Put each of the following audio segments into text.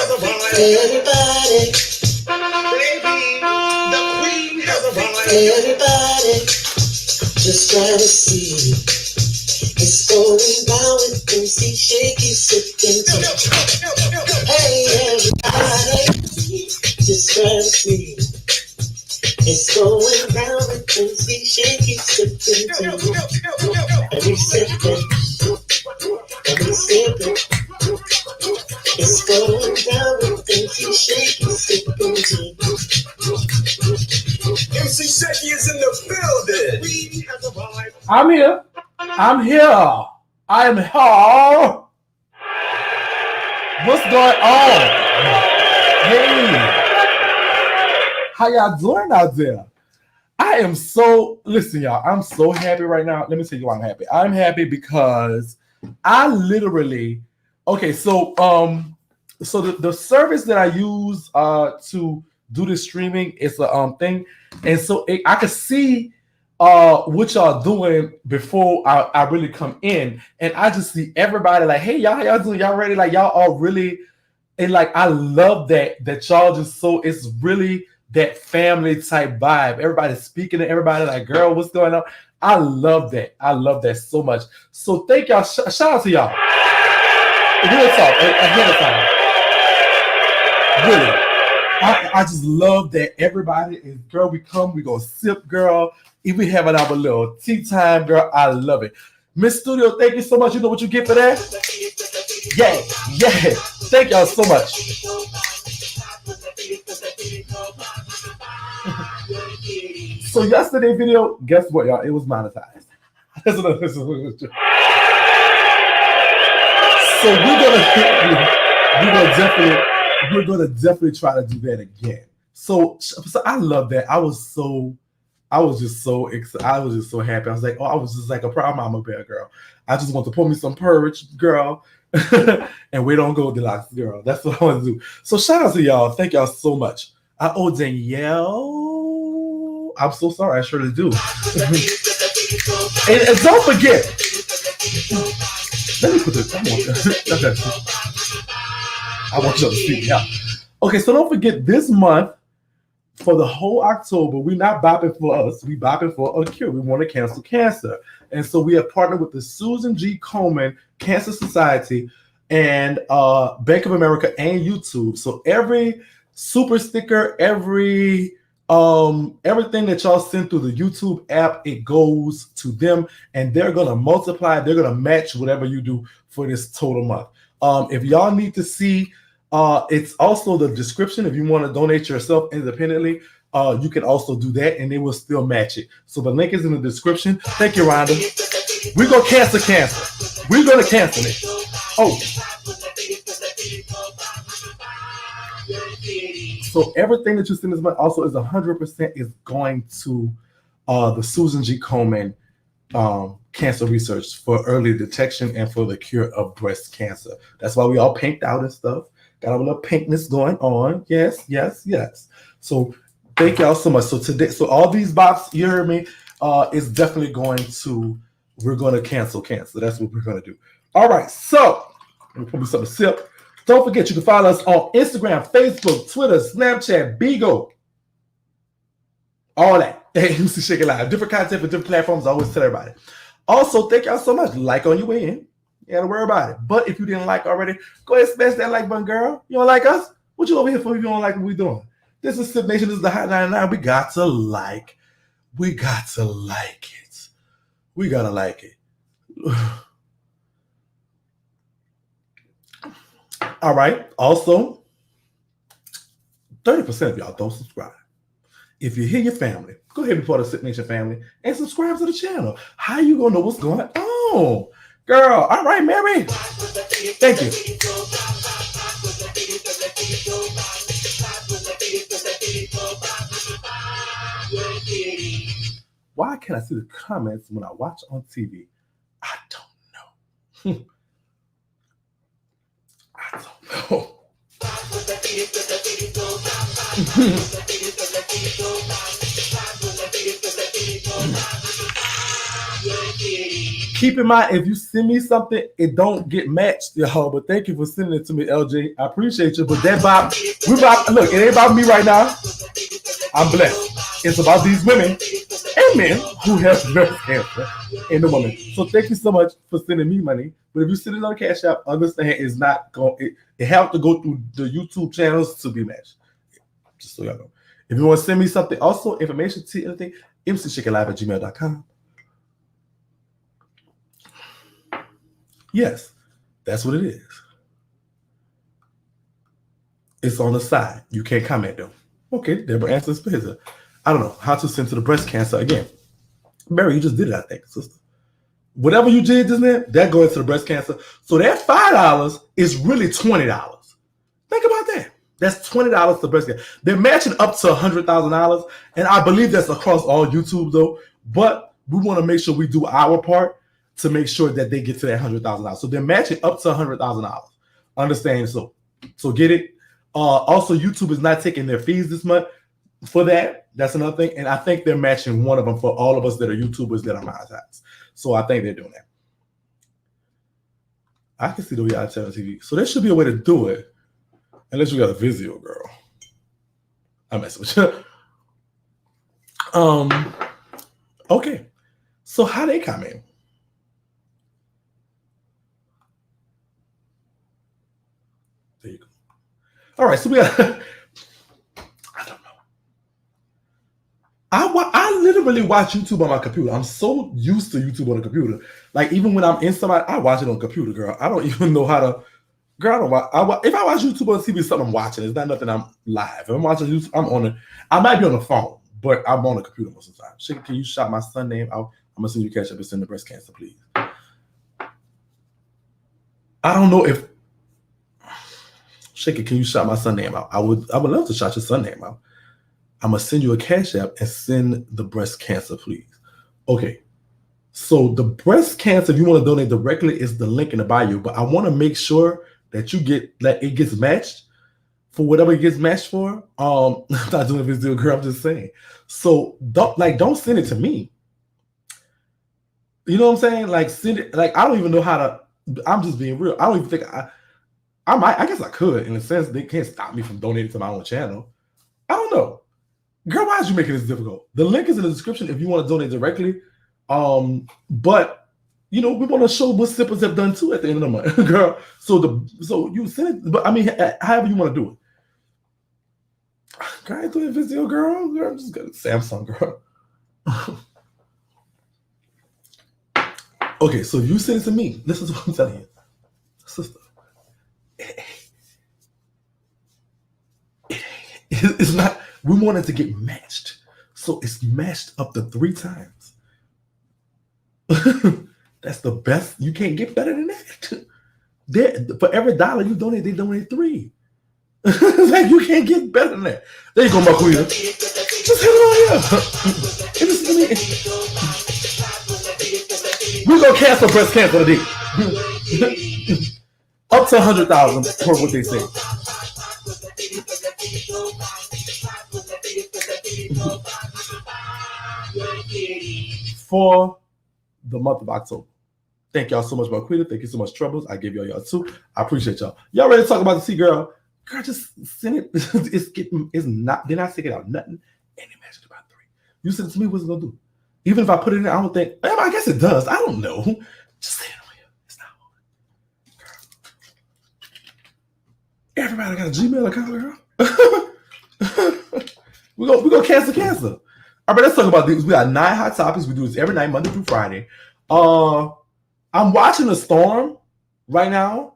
has a vibe. Everybody. Baby, the queen has a vibe. Everybody. Just try to see. It's going down with MC Shakie sipping tea. Hey, everybody. Just try to see. It's going down with MC Shakie sipping tea. Every sipping. Every sipping. It's going down with MC Shakie sipping tea. MC Shakie is in the building. I'm here. I'm here. I'm here. What's going on? Hey. How y'all doing out there? I am so, listen y'all, I'm so happy right now. Let me tell you why I'm happy. I'm happy because I literally, okay, so the service that I use to do the streaming is a thing. And so I could see what y'all doing before I really come in, and I just see everybody like, hey y'all, how y'all doing? Y'all ready? Like y'all all really, and like I love that y'all just so, it's really that family type vibe. Everybody's speaking to everybody like, girl, what's going on? I love that. I love that so much. So thank y'all. Shout out to y'all. Real talk ahead of time. Really. I just love that everybody is, girl, we come, we go sip, girl. If we having our little tea time, girl, I love it. Miss Studio, thank you so much. You know what you get for that? Yeah, yeah. Thank y'all so much. So yesterday's video, guess what, y'all? It was monetized. So we're gonna definitely try to do that again. So I love that. I was just so excited. I was just so happy. I was like, oh, I was just like a proud mama bear, girl. I just want to pour me some porridge, girl, and we don't go deluxe, girl. That's what I want to do. So shout out to y'all. Thank y'all so much. Oh, Danielle, I'm so sorry. I surely do. and don't forget. Let me put this. I want y'all to see me out. Okay, so don't forget this month. For the whole October, we're not bopping for us. We bopping for a cure. We want to cancel cancer. And so we have partnered with the Susan G. Komen Cancer Society and Bank of America and YouTube. So every super sticker, everything that y'all send through the YouTube app, it goes to them. And they're going to multiply. They're going to match whatever you do for this total month. If y'all need to see, it's also the description. If you want to donate yourself independently, you can also do that and they will still match it. So the link is in the description. Thank you, Rhonda. We're going to cancel cancer. We're going to cancel it. Oh. So everything that you send this month also is 100% is going to the Susan G. Komen cancer research for early detection and for the cure of breast cancer. That's why we all pinked out and stuff. Got a little pinkness going on. Yes, yes, yes. So thank y'all so much. So today, so all these bots, you heard me, is definitely going to, we're going to cancel cancer. That's what we're going to do. All right. So let me put me something to sip. Don't forget, you can follow us on Instagram, Facebook, Twitter, Snapchat, Bigo. All that. MC Shakie Live. Different content for different platforms. I always tell everybody. Also, thank y'all so much. Like on your way in. You gotta worry about it. But if you didn't like already, go ahead and smash that like button, girl. You don't like us? What you over here for if you don't like what we're doing? This is Sip Nation. This is the Hot 99. We got to like. We got to like it. We gotta like it. All right. Also, 30% of y'all don't subscribe. If you hear your family, go ahead and be part of the Sip Nation family and subscribe to the channel. How you gonna know what's going on? Girl, all right, Mary. Thank you. Why can't I see the comments when I watch on TV? I don't know. I don't know. Keep in mind, if you send me something, it don't get matched, y'all. But thank you for sending it to me, LJ. I appreciate you. But that vibe, look, it ain't about me right now. I'm blessed. It's about these women and men who have breast cancer and the woman. So thank you so much for sending me money. But if you send it on Cash App, understand it's not going. It have to go through the YouTube channels to be matched. Just so y'all know. If you want to send me something, also information to anything, mcshakielive@gmail.com. Yes, that's what it is. It's on the side. You can't comment though. Okay, Deborah answers Pizza. I don't know how to send to the breast cancer again. Mary, you just did it, I think, sister. Whatever you did just then, that goes to the breast cancer. So that $5 is really $20. Think about that. That's $20 to breast cancer. They're matching up to $100,000, and I believe that's across all YouTube though. But we want to make sure we do our part to make sure that they get to that $100,000. So they're matching up to $100,000. Understand? So get it. Also, YouTube is not taking their fees this month for that. That's another thing. And I think they're matching one of them for all of us that are YouTubers that are monetized. So I think they're doing that. I can see the reality TV. So there should be a way to do it. Unless you got a Vizio, girl. I'm messing with you. Okay. So how they come in? There you go. All right, so we got. I don't know. I literally watch YouTube on my computer. I'm so used to YouTube on the computer. Like even when I'm in somebody, I watch it on the computer, girl. I don't even know how to. Girl, I don't watch. If I watch YouTube on TV, it's something I'm watching. It's not nothing I'm live. If I'm watching YouTube, I'm on it. I might be on the phone, but I'm on the computer most of the time. Shakie, can you shout my son name out? I'm gonna send you cash up and send the breast cancer, please. I don't know if. Shakie, can you shout my son name out? I would love to shout your son name out. I'm gonna send you a cash app and send the breast cancer, please. Okay. So the breast cancer, if you want to donate directly, is the link in the bio. But I want to make sure that you get that it gets matched for whatever it gets matched for. I'm not doing this deal, girl. I'm just saying. So don't send it to me. You know what I'm saying? Like send it. Like I don't even know how to. I'm just being real. I don't even think I guess I could, in a sense. They can't stop me from donating to my own channel. I don't know. Girl, why is you making this difficult? The link is in the description if you want to donate directly. But you know, we want to show what sippers have done too at the end of the month, girl. So you send it, but I mean, however you want to do it. Girl, I ain't doing Vizio, girl. I'm just gonna Samsung, girl. Okay, so you send it to me. This is what I'm telling you, sister. It's not. We want it to get matched, so it's matched up to 3 times. That's the best. You can't get better than that. For every dollar you donate, they donate 3. It's like you can't get better than that. There you go, Marquita. Just hit it on here. We're gonna cancel breast cancer today. Up to 100,000 for what they say. For the month of October. Thank y'all so much, Marquita. Thank you so much, Troubles. I give y'all too. I appreciate y'all. Y'all ready to talk about the Sea Girl? Girl, just send it. It's not. They're not sticking out nothing. And they matched it by 3. You send it to me. What's it gonna do? Even if I put it in, I don't think. I guess it does. I don't know. Just say it on here. It's not hard. Everybody got a Gmail account, girl. We're gonna cancel cancer. All right, let's talk about these. We got 9 hot topics. We do this every night, Monday through Friday. I'm watching a storm right now.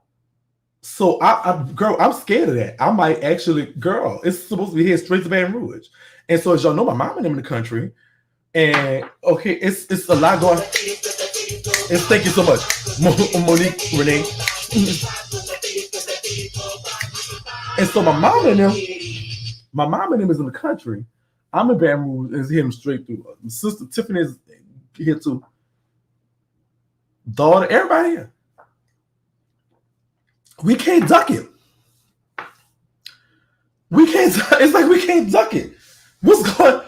So I'm scared of that. I might actually, girl, it's supposed to be here straight to Baton Rouge. And so as y'all know, my mom and them in the country. And okay, it's a lot going. And thank you so much, Monique, Renee. And so my mom and them is in the country. I'm in Baton Rouge and hitting them straight through. Sister Tiffany is here too. Daughter, everybody here. We can't duck it. It's like we can't duck it. What's going?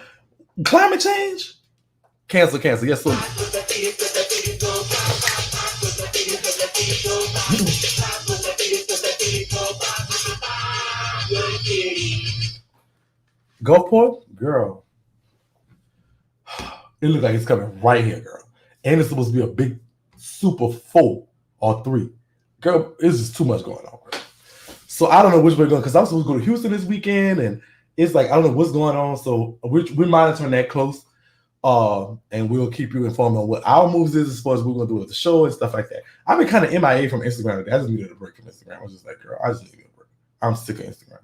Climate change? Cancel. Yes, sir. Gulfport, girl. It looks like it's coming right here, girl. And it's supposed to be a big Super 4 or 3. Girl, it's just too much going on, girl. So I don't know which way we're going, because I'm supposed to go to Houston this weekend, and it's like I don't know what's going on. So we're monitoring that close. And we'll keep you informed on what our moves is as far as we're gonna do with the show and stuff like that. I've been kind of MIA from Instagram today. I just needed a break from Instagram. I was just like, girl, I just need a break. I'm sick of Instagram.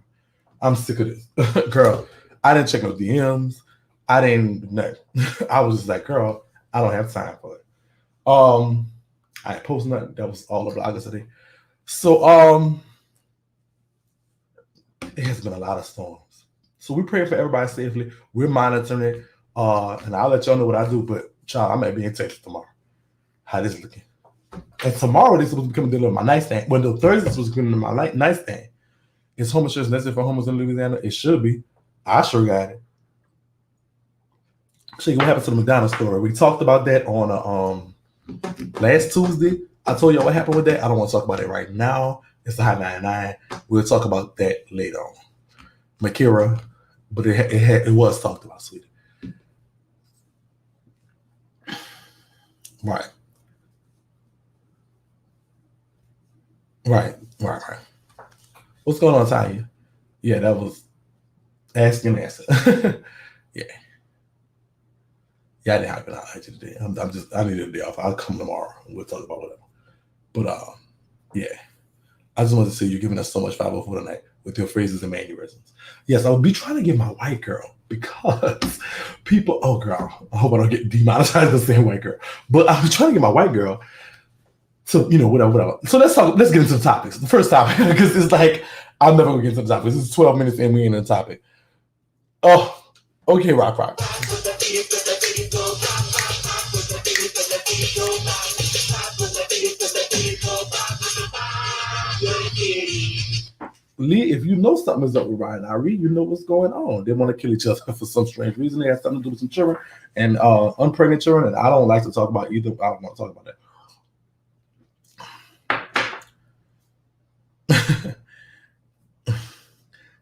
I'm sick of this. Girl, I didn't check no DMs. I didn't nothing. I was just like, girl, I don't have time for it. I didn't post nothing. That was all the bloggers today. So it has been a lot of storms. So we pray for everybody safely. We're monitoring it. And I'll let y'all know what I do, but child, I might be in Texas tomorrow. How this looking? And tomorrow this is supposed to be coming to my nightstand. Well, the Thursday is supposed to be coming to my nightstand. Is home insurance necessary for homeless in Louisiana? It should be. I sure got it. Shakie, what happened to the McDonald's story? We talked about that on last Tuesday. I told y'all what happened with that. I don't want to talk about it right now. It's the Hot 99. We'll talk about that later on. Makira, but it was talked about, sweetie. Right. What's going on, Tanya? Yeah, that was ask and answer. Yeah, I didn't have an eye today. I needed a day off. I'll come tomorrow and we'll talk about whatever. But yeah, I just wanted to say you're giving us so much 504 tonight with your phrases and mannerisms. Yes, I'll be trying to get my white girl because people. Oh, girl, I hope I don't get demonetized for saying white girl. But I was trying to get my white girl. So, whatever. So let's get into the topics. The first topic, because it's like, I'm never going to get into the topics. This is 12 minutes and we ain't in the topic. Oh, okay, rock. Lee, if you know something is up with Ryan Ari, you know what's going on. They want to kill each other for some strange reason. They have something to do with some children and unpregnant children, and I don't like to talk about either. I don't want to talk about that.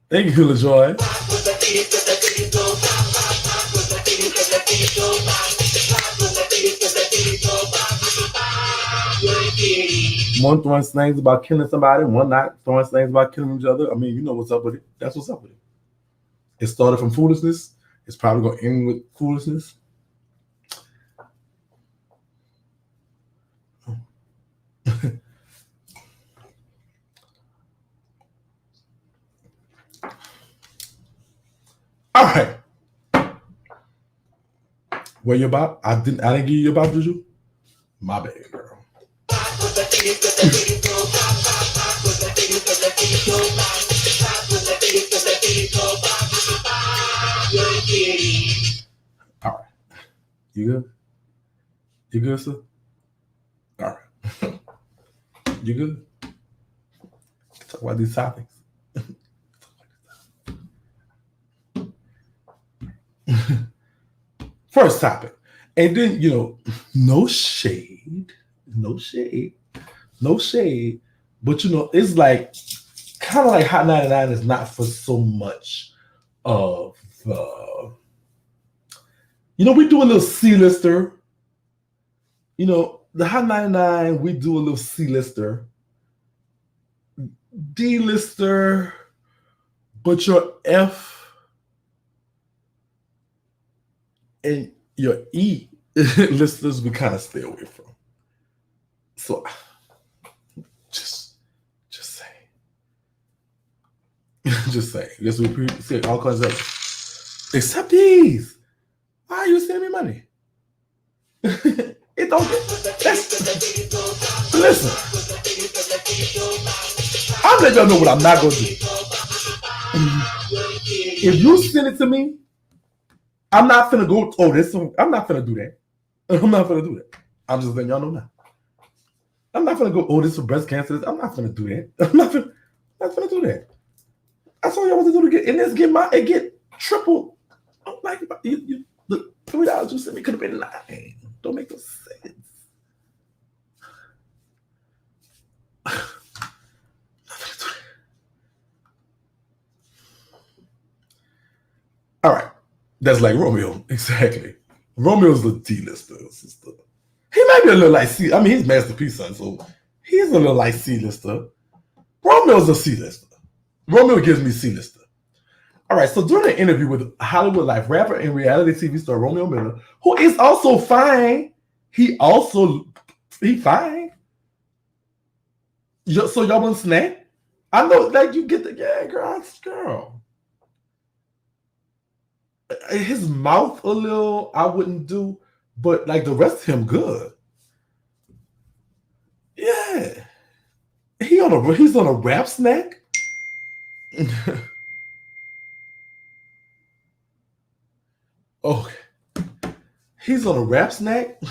Thank you, LaJoy. One throwing slangs about killing somebody, one not throwing slangs about killing each other. I mean, you know what's up with it. That's what's up with it. It started from foolishness. It's probably going to end with foolishness. All right. Where you about? I didn't give you about, did you? My bad, girl. All right. You good? You good, sir? All right. You good? Talk about these topics. First topic. And then, no shade. But, it's like, kind of like Hot 99 is not for so much of, we do a little C-lister. The Hot 99, we do a little C-lister. D-lister, but your F and your E listers we kind of stay away from. So just saying. Just saying. Yes, we say all kinds of except these. Why are you sending me money? It don't get listen. I'm letting y'all know what I'm not gonna do. If you send it to me, I'm not finna go, I'm not finna do that. I'm not finna do that. I'm just letting y'all know now. I'm not finna go, this for breast cancer. I'm not finna do that. I'm not finna do that. That's all y'all want to do to get, and it get triple. Like, the $3 you sent me could have been $9. Don't make no sense. All right. That's like Romeo. Exactly. Romeo's the D-lister, sister. He might be a little like C. I mean, he's Masterpiece son, so he's a little like C-lister. Romeo's a C-lister. Romeo gives me C-lister. All right, so during an interview with Hollywood Life rapper and reality TV star Romeo Miller, who is also fine, he fine. So y'all want snack? I know, like you get the girl. His mouth a little, I wouldn't do, but like the rest of him, good. Yeah, he's on a rap snack. Okay, he's on a rap snack.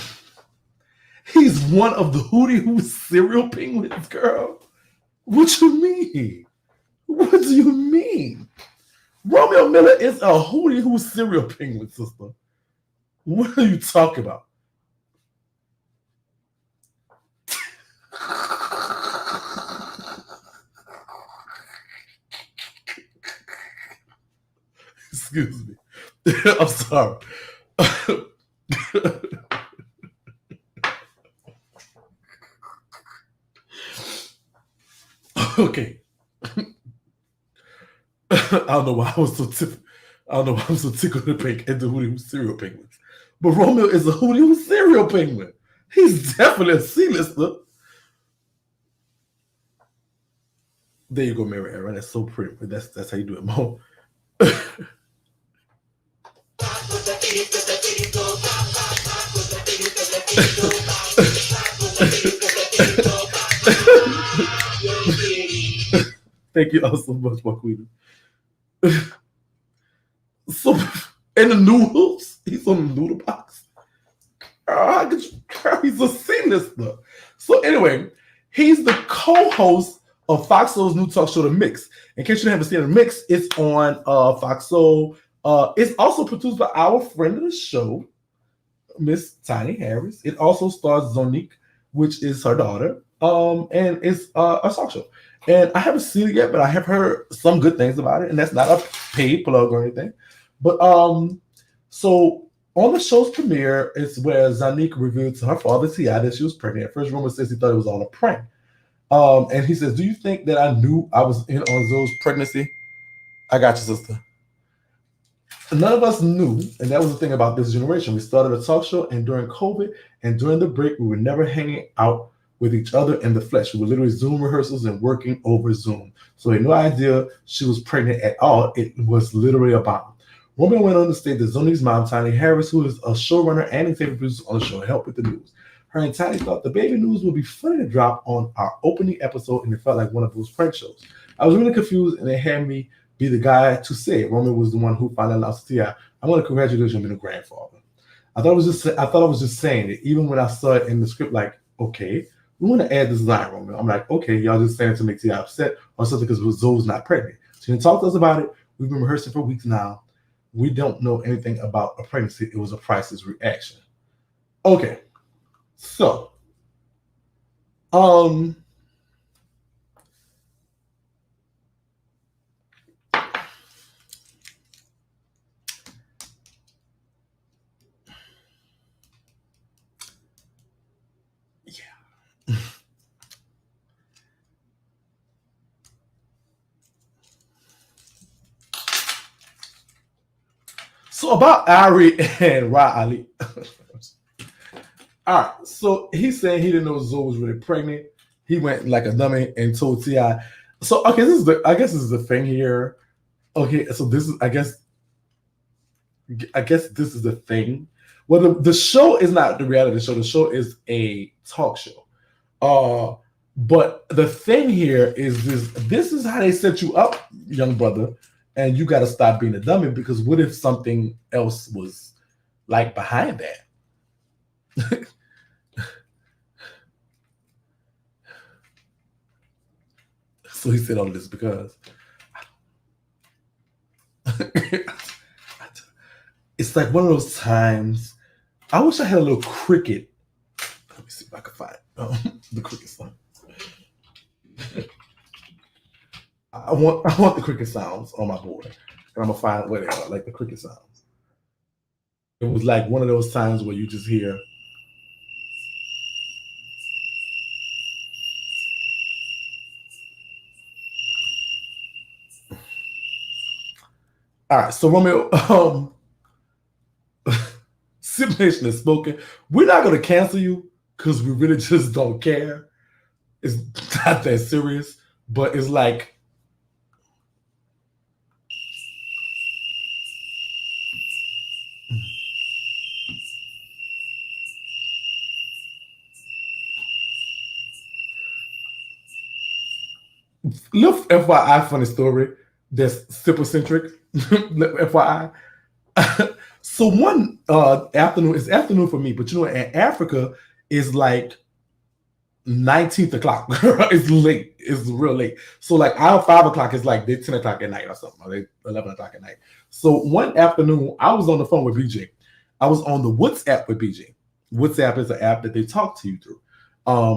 He's one of the Hootie Hoo cereal penguins, girl. What you mean? What do you mean? Romeo Miller is a Hootie Hoo cereal penguin, sister. What are you talking about? Excuse me. I'm sorry. Okay. I don't know why I was so tickled to pink into Hootie Hoo cereal penguins. But Romeo is a Hootie Hoo cereal penguin. He's definitely a C-lister. There you go, Mary Aaron. That's so pretty. That's how you do it, Mo. Thank you all so much, my queen. So, and the noodles, he's on the noodle box. He's a C-lister. So anyway, he's the co-host of Fox Soul's new talk show, The Mix. In case you haven't seen The Mix, it's on Fox Soul. It's also produced by our friend of the show, Miss Tiny Harris. It also stars Zonique, which is her daughter, and it's a talk show. And I haven't seen it yet, but I have heard some good things about it, and that's not a paid plug or anything. But so on the show's premiere is where Zonique revealed to her father T.I. that she was pregnant. First rumor says he thought it was all a prank. And he says, "Do you think that I knew I was in on Zoe's pregnancy?" I got you, sister. None of us knew, and that was the thing about this generation. We started a talk show, and during COVID and during the break, we were never hanging out with each other in the flesh. We were literally Zoom rehearsals and working over Zoom. So we had no idea she was pregnant at all. It was literally a bomb. Romeo went on to state that Zonique's mom, Tiny Harris, who is a showrunner and executive producer on the show, helped with the news. Her and Tiny thought the baby news would be funny to drop on our opening episode, and it felt like one of those prank shows. I was really confused, and they had me be the guy to say it. Romeo was the one who finally announced to T.I. I want to congratulate you on being a grandfather. I thought I was just saying it, even when I saw it in the script, like, okay, we want to add this line, Romeo. I'm like, okay, y'all just saying it to make T.I. upset or something because Zoe's not pregnant. So you can talk to us about it. We've been rehearsing for weeks now. We don't know anything about a pregnancy. It was a priceless reaction. Okay. So, so about Ari and Ra Ali. All right, so he's saying he didn't know Zoe was really pregnant. He went like a dummy and told T.I. So okay, I guess this is the thing here. Okay, so this is I guess this is the thing. Well, the show is not the reality show. The show is a talk show. But the thing here is this is how they set you up, young brother, and you got to stop being a dummy, because what if something else was like behind that? So he said all this because it's like one of those times. I wish I had a little cricket. Let me see if I can find the cricket song. I want the cricket sounds on my board, and I'm gonna find where they are, like the cricket sounds. It was like one of those times where you just hear. All right, so Romeo, simulation is spoken. We're not gonna cancel you because we really just don't care. It's not that serious, but it's like. Little FYI, funny story. That's super centric. FYI. So one afternoon, it's afternoon for me, but you know, in Africa is like 19th o'clock. It's late. It's real late. So like our 5 o'clock is like they 10 o'clock at night or something, or they 11 o'clock at night. So one afternoon, I was on the phone with BJ. I was on the WhatsApp with BJ. WhatsApp is an app that they talk to you through.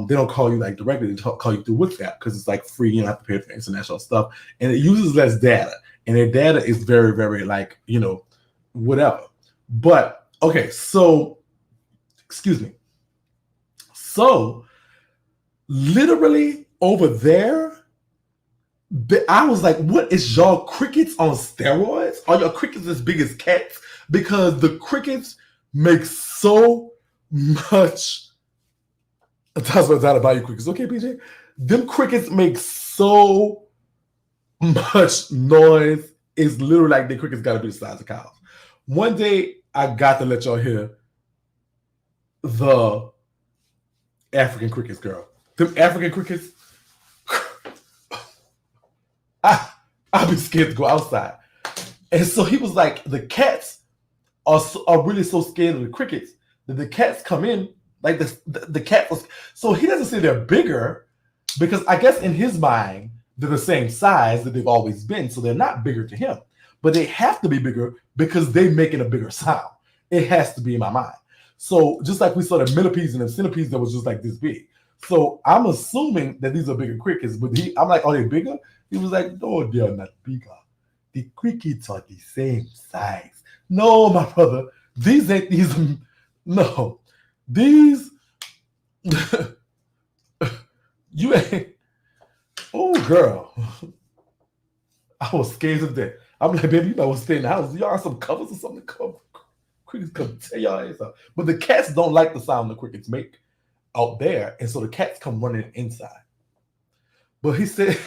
They don't call you like directly, they call you through WhatsApp because it's like free, you don't have to pay for international stuff, and it uses less data, and their data is very, very like, you know, whatever. But okay, so excuse me. So literally over there, I was like, what is y'all crickets on steroids? Are your crickets as big as cats? Because the crickets make so much. That's what's out about you crickets. Okay, PJ? Them crickets make so much noise. It's literally like the crickets gotta be the size of cows. One day I got to let y'all hear the African crickets, girl. Them African crickets, I'd be scared to go outside. And so he was like, the cats are really so scared of the crickets that the cats come in, like the cat was, so he doesn't say they're bigger because I guess in his mind, they're the same size that they've always been. So they're not bigger to him, but they have to be bigger because they making a bigger sound. It has to be in my mind. So just like we saw the millipedes and the centipedes that was just like this big. So I'm assuming that these are bigger crickets, but I'm like, are they bigger? He was like, no, they're not bigger. The crickets are the same size. No, my brother, these ain't these. No, these. You ain't. Oh, girl. I was scared of that. I'm like, baby, you might want to stay in the house. Y'all have some covers or something. Crickets come tear y'all ass up. But the cats don't like the sound the crickets make out there. And so the cats come running inside. But he said,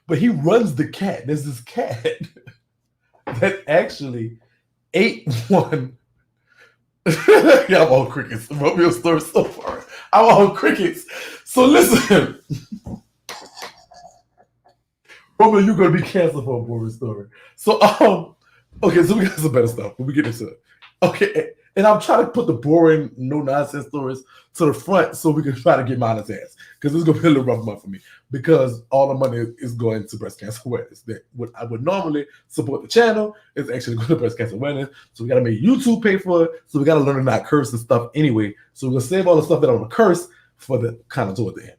but he runs the cat. There's this cat that actually ate one. Yeah, I'm on crickets. Romeo story so far. I'm on crickets. So listen. Romeo, you're gonna be canceled for a boring story. So okay, so we got some better stuff, but we get into it. Okay, and I'm trying to put the boring, no nonsense stories to the front so we can try to get mine as ass. Because it's gonna be a little rough month for me. Because all the money is going to breast cancer awareness. That what I would normally support the channel is actually going to breast cancer awareness. So we gotta make YouTube pay for it. So we gotta learn to not curse and stuff anyway. So we're gonna save all the stuff that I'm gonna curse for the kind of toward the end.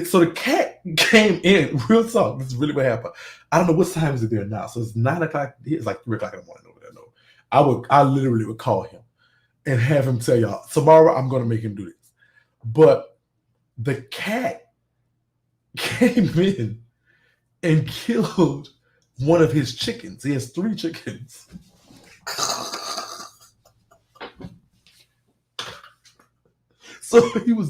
So the cat came in, real talk, this is really what happened. I don't know what time is it there now. So it's 9 o'clock, it's like 3 o'clock in the morning over there. No, I literally would call him and have him tell y'all, tomorrow I'm gonna make him do this. But the cat came in and killed one of his chickens. He has 3 chickens. So he was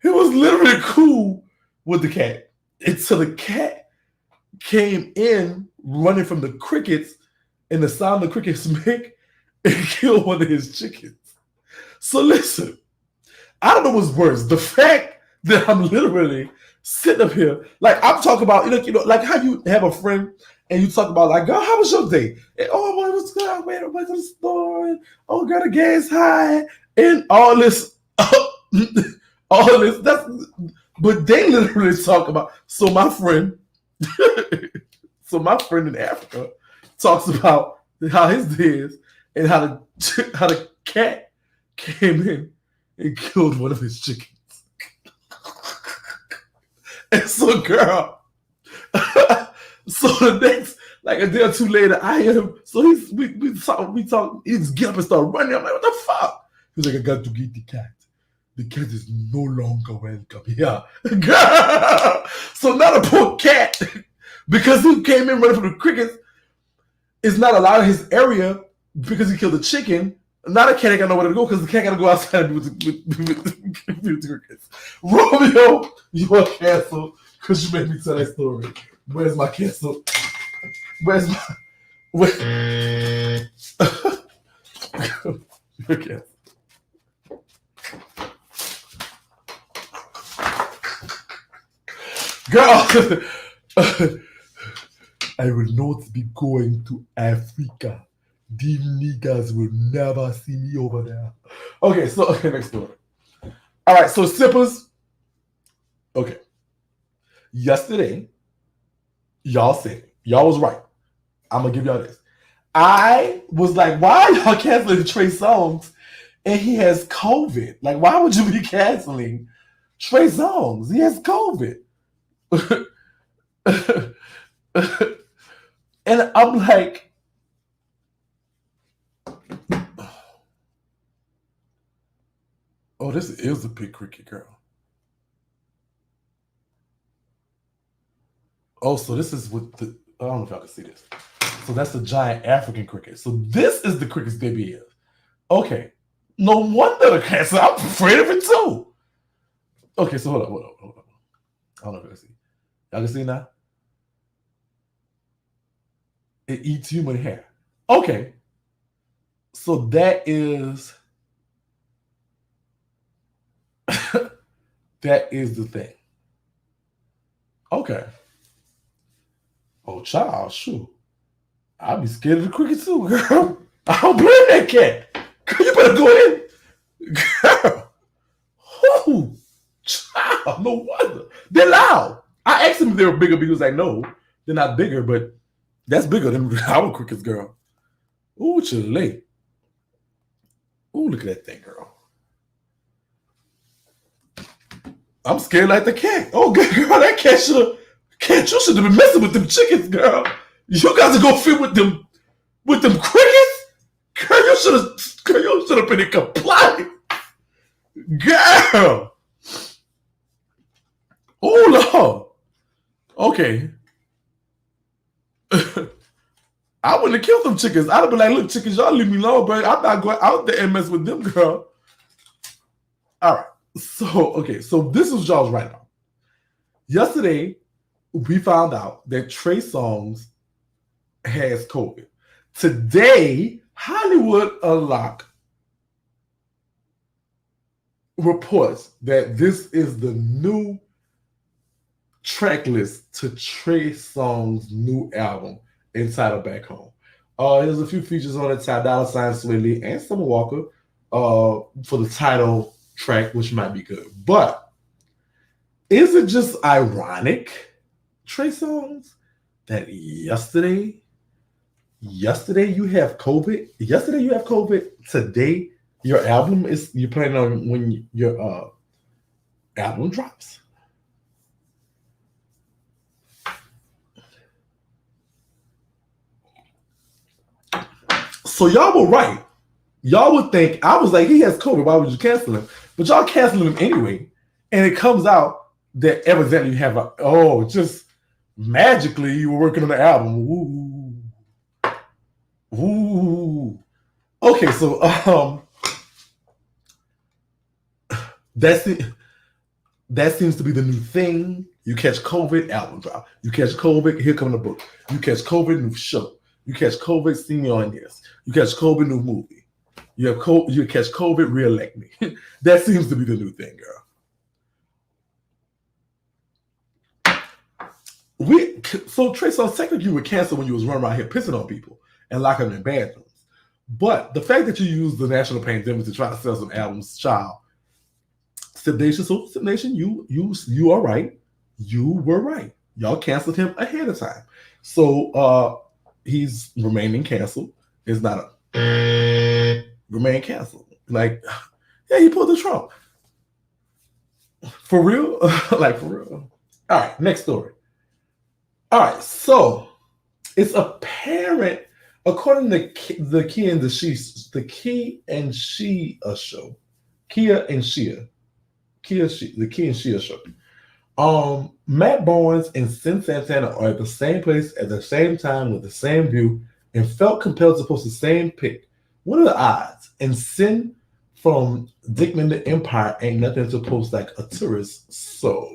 he was literally cool with the cat. And so the cat came in running from the crickets and the sound the crickets make and killed one of his chickens. So listen, I don't know what's worse. The fact that I'm literally sitting up here, like I'm talking about, you know, like how you have a friend and you talk about like, girl, how was your day? And, oh, what was good? I went to the store and oh, girl, the gas high and all this. All this, but they literally talk about. So my friend in Africa talks about how his day is and how the cat came in and killed one of his chickens. And so, girl, so the next, like a day or two later, I hear him. So we talk. He just get up and start running. I'm like, what the fuck? He's like, I got to get the cat. The cat is no longer welcome here. Girl. So now the poor cat, because he came in running from the crickets, is not allowed in his area because he killed the chicken. Now the cat ain't got nowhere to go because the cat got to go outside and be with the crickets. Romeo, you are canceled because you made me tell that story. Where's my cancel? Where's my... You're canceled. Girl, I will not be going to Africa. These niggas will never see me over there. Okay, next story. All right, so sippers. Okay. Yesterday, y'all said, y'all was right. I'm going to give y'all this. I was like, why y'all canceling Trey Songz and he has COVID? Like, why would you be canceling Trey Songz? He has COVID. And I'm like, oh, this is a big cricket, girl. Oh, so this is with the, I don't know if y'all can see this. So that's the giant African cricket. So this is the cricket's baby is. Okay. No wonder the cancer. I'm afraid of it too. Okay, so hold on. I don't know if you can see. Y'all can see now? It eats human hair. Okay. So that is that is the thing. Okay. Oh, child, shoot. I'll be scared of the cricket too, girl. I don't blame that cat. Girl, you better go in. Girl. Oh, child, no wonder. They're loud. I asked him if they were bigger because he was like, no, they're not bigger, but that's bigger than our crickets, girl. Ooh, Chile. Ooh, look at that thing, girl. I'm scared like the cat. Oh, girl, that cat you should have been messing with them chickens, girl. You got to go fit with them crickets? Girl, you should have been in compliance. Girl. Oh, Lord. Okay. I wouldn't have killed them chickens. I'd have been like, look, chickens, y'all leave me alone, bro. I'm not going out there and mess with them, girl. All right. So this is what y'all was right about. Yesterday, we found out that Trey Songz has COVID. Today, Hollywood Unlocked reports that this is the new track list to Trey Songz' new album entitled Back Home. There's a few features on it, Ty Dolla $ign, Sway Lee, and Summer Walker for the title track, which might be good. But is it just ironic, Trey Songz, that yesterday you have COVID? Yesterday you have COVID. Today your album is, you're planning on when your album drops. So y'all were right. Y'all would think, I was like, he has COVID, why would you cancel him? But y'all canceling him anyway. And it comes out that evidently you have just magically you were working on the album. Ooh. Okay, so that seems to be the new thing. You catch COVID, album drop. You catch COVID, here come the book. You catch COVID, new show. You catch COVID, see me on this. You catch COVID, new movie. You catch COVID, reelect me. That seems to be the new thing, girl. So Trey Songz, technically you were canceled when you was running around here pissing on people and locking them in bathrooms. But the fact that you used the national pandemic to try to sell some albums, child, Sip Nation, you are right. You were right. Y'all canceled him ahead of time. So he's remaining canceled. It's not remain canceled. Like, Yeah, he pulled the trunk. For real? Like, for real. All right, next story. All right, so it's apparent, according to the Key and the She, the Key and She show, Kia and Shia, the Key and Shia show. Matt Barnes and Sin Santana are at the same place at the same time with the same view and felt compelled to post the same pic. What are the odds? And Sin from Dickman the Empire ain't nothing to post like a tourist. So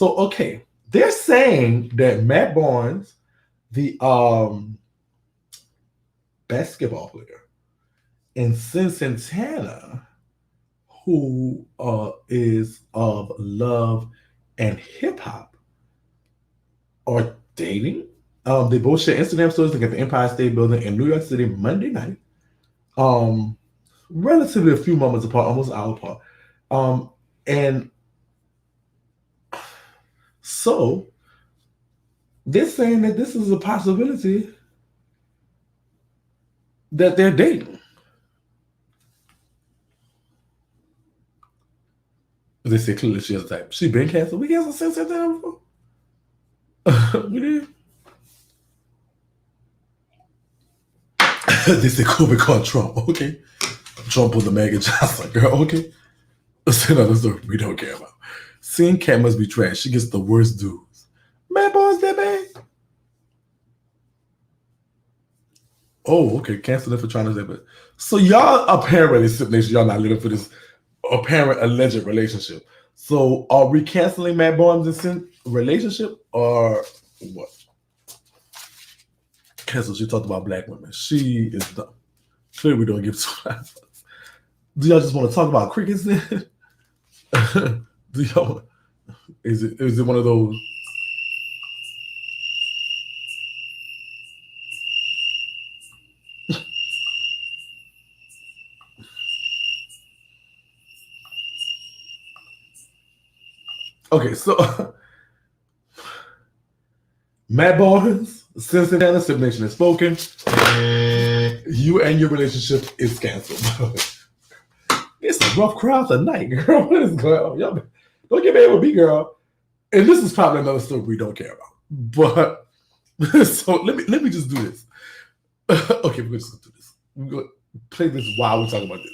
okay. They're saying that Matt Barnes, the basketball player, and Sin Santana, who is of love and hip hop, are dating. They both share Instagram stories at the Empire State Building in New York City Monday night. Relatively a few moments apart, almost an hour apart. And so they're saying that this is a possibility that they're dating. They say clearly she has a type. She been canceled. We canceled since that before. We did. They say Kobe called Trump. Okay. Trump with the Megan Johnson girl. Okay. That's another story we don't care about. Seeing Cat must be trash. She gets the worst dudes. Man, boys, that bad. Oh, okay. Cancel it for trying to say, but so y'all apparently, y'all not living for this apparent alleged relationship. So are we canceling Matt Barnes' relationship or what? Cancel. She talked about black women. She is dumb. Clearly, we don't give two fucks. Do y'all just want to talk about crickets then? Do y'all? Is it one of those? Okay, so Matt Barnes, since the submission is spoken, you and your relationship is canceled. It's a rough crowd tonight, girl. What is going on? Y'all, don't get mad with me, girl. And this is probably another story we don't care about. But so let me just do this. Okay, we're just gonna do this. We're gonna play this while we talk about this.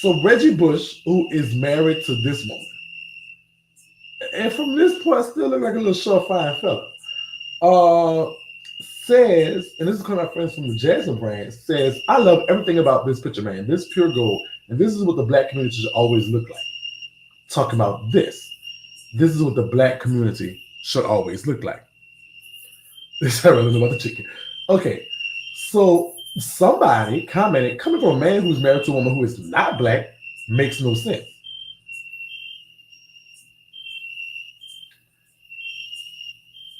So Reggie Bush, who is married to this woman, and from this point still look like a little surefire fella, says, and this is one of our friends from the Jasmine brand, says, I love everything about this picture, man. This pure gold. And this is what the black community should always look like. Talking about this. This is what the black community should always look like. This I really know about the chicken. Okay, so somebody commented, coming from a man who's married to a woman who is not black makes no sense.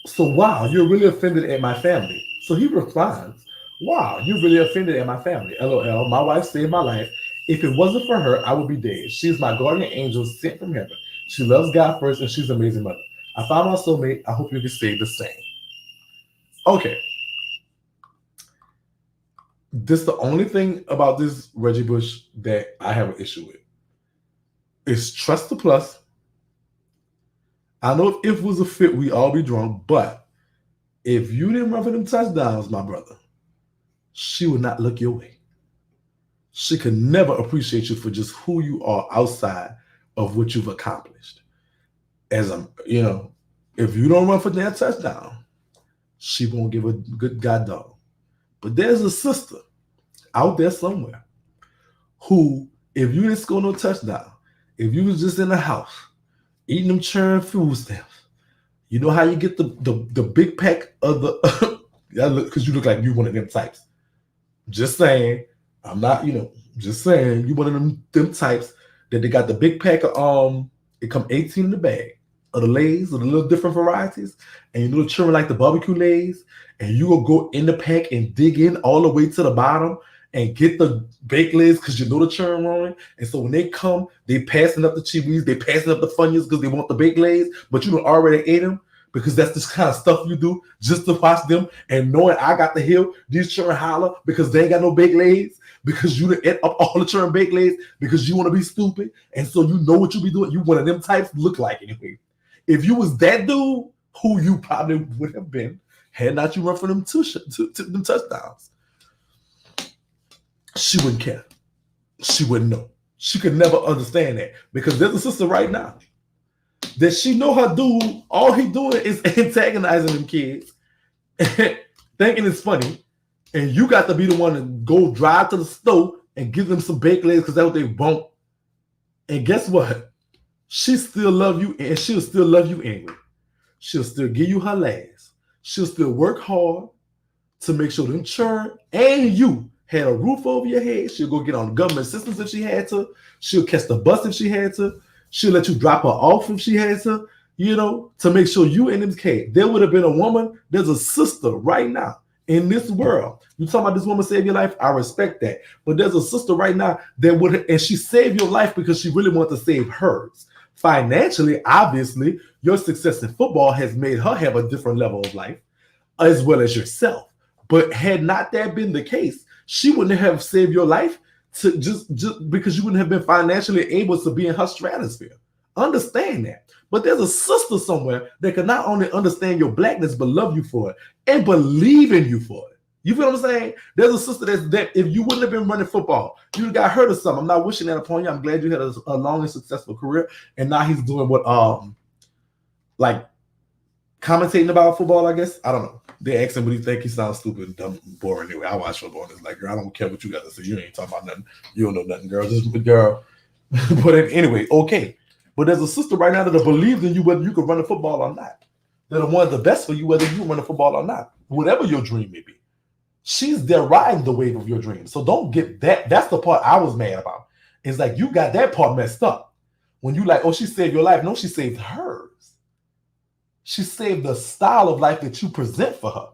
So, wow, you're really offended at my family. So he responds, wow, you're really offended at my family. LOL, my wife saved my life. If it wasn't for her, I would be dead. She's my guardian angel sent from heaven. She loves God first, and she's an amazing mother. I found my soulmate. I hope you can say the same. Okay. This is the only thing about this Reggie Bush that I have an issue with. It's trust the plus. I know if it was a fit, we all be drunk, but if you didn't run for them touchdowns, my brother, she would not look your way. She could never appreciate you for just who you are outside of what you've accomplished. As if you don't run for that touchdown, she won't give a good god dog. But there's a sister out there somewhere who, if you didn't score no touchdown, if you was just in the house eating them churn food stamps, you know how you get the big pack of the because you look like you one of them types. Just saying, I'm not, just saying, you one of them types that they got the big pack of it come 18 in the bag of the Lays of the little different varieties, and you know the children like the barbecue Lays, and you will go in the pack and dig in all the way to the bottom and get the baked Lays because you know the churn rolling. And so when they come, they passing up the chibis, they passing up the Funyuns because they want the baked Lays, but you done already ate them because that's this kind of stuff you do just to watch them and knowing I got to hear these children holler because they ain't got no big legs, because you ate up all the children big legs, because you want to be stupid, and so you know what you be doing. You one of them types look like anyway. If you was that dude, who you probably would have been had not you run for them them touchdowns, she wouldn't care. She wouldn't know. She could never understand that, because there's a sister right now that she know her dude, all he doing is antagonizing them kids, thinking it's funny, and you got to be the one to go drive to the store and give them some baked legs because that's what they want. And guess what? She still love you, and she'll still love you anyway. She'll still give you her last. She'll still work hard to make sure them children and you had a roof over your head. She'll go get on government assistance if she had to. She'll catch the bus if she had to. She'll let you drop her off if she had to, to make sure you in them cave. There would have been a woman, there's a sister right now in this world. You talking about this woman saved your life? I respect that. But there's a sister right now that would, and she saved your life because she really wanted to save hers. Financially, obviously, your success in football has made her have a different level of life, as well as yourself. But had not that been the case, she wouldn't have saved your life to just because you wouldn't have been financially able to be in her stratosphere. Understand that. But there's a sister somewhere that can not only understand your blackness, but love you for it and believe in you for it. You feel what I'm saying? There's a sister that if you wouldn't have been running football, you'd have got hurt or something. I'm not wishing that upon you. I'm glad you had a long and successful career. And now he's doing what, like commentating about football, I guess. I don't know. They asked him what he think. He sounds stupid and dumb and boring anyway. I watch football and it's like, girl, I don't care what you got to say. You ain't talking about nothing. You don't know nothing, girl. Just a girl. But anyway, okay. But there's a sister right now that believes in you whether you can run the football or not. That are one of the best for you whether you run the football or not. Whatever your dream may be. She's there riding the wave of your dream. So don't get that. That's the part I was mad about. It's like you got that part messed up. When you like, oh, she saved your life. No, she saved hers. She saved the style of life that you present for her.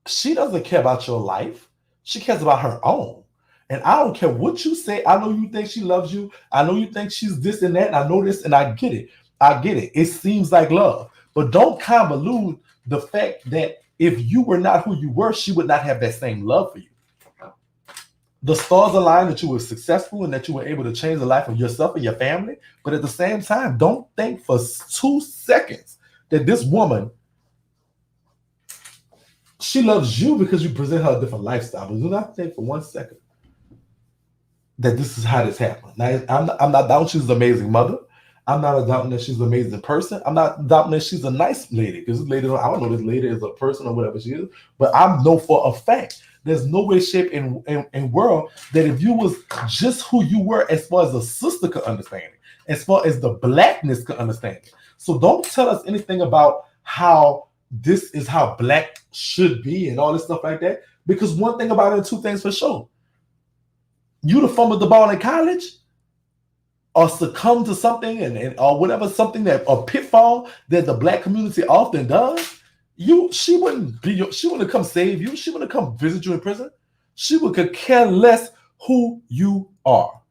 She doesn't care about your life. She cares about her own. And I don't care what you say. I know you think she loves you. I know you think she's this and that. And I know this and I get it. I get it. It seems like love. But don't convolute the fact that if you were not who you were, she would not have that same love for you. The stars aligned that you were successful and that you were able to change the life of yourself and your family. But at the same time, don't think for 2 seconds that this woman, she loves you because you present her a different lifestyle. But do not think for 1 second that this is how this happened. Now, I'm not doubting she's an amazing mother. I'm not doubting that she's an amazing person. I'm not doubting that she's a nice lady. Because this lady, I don't know this lady is a person or whatever she is. But I know for a fact, there's no way, shape, in world that if you was just who you were as far as a sister could understand it, as far as the blackness could understand it. So don't tell us anything about how this is how black should be and all this stuff like that. Because one thing about it, 2 things for sure. You'd have fumbled the ball in college or succumb to something and or whatever, something that a pitfall that the black community often does. She wouldn't come save you. She wouldn't come visit you in prison. She could care less who you are.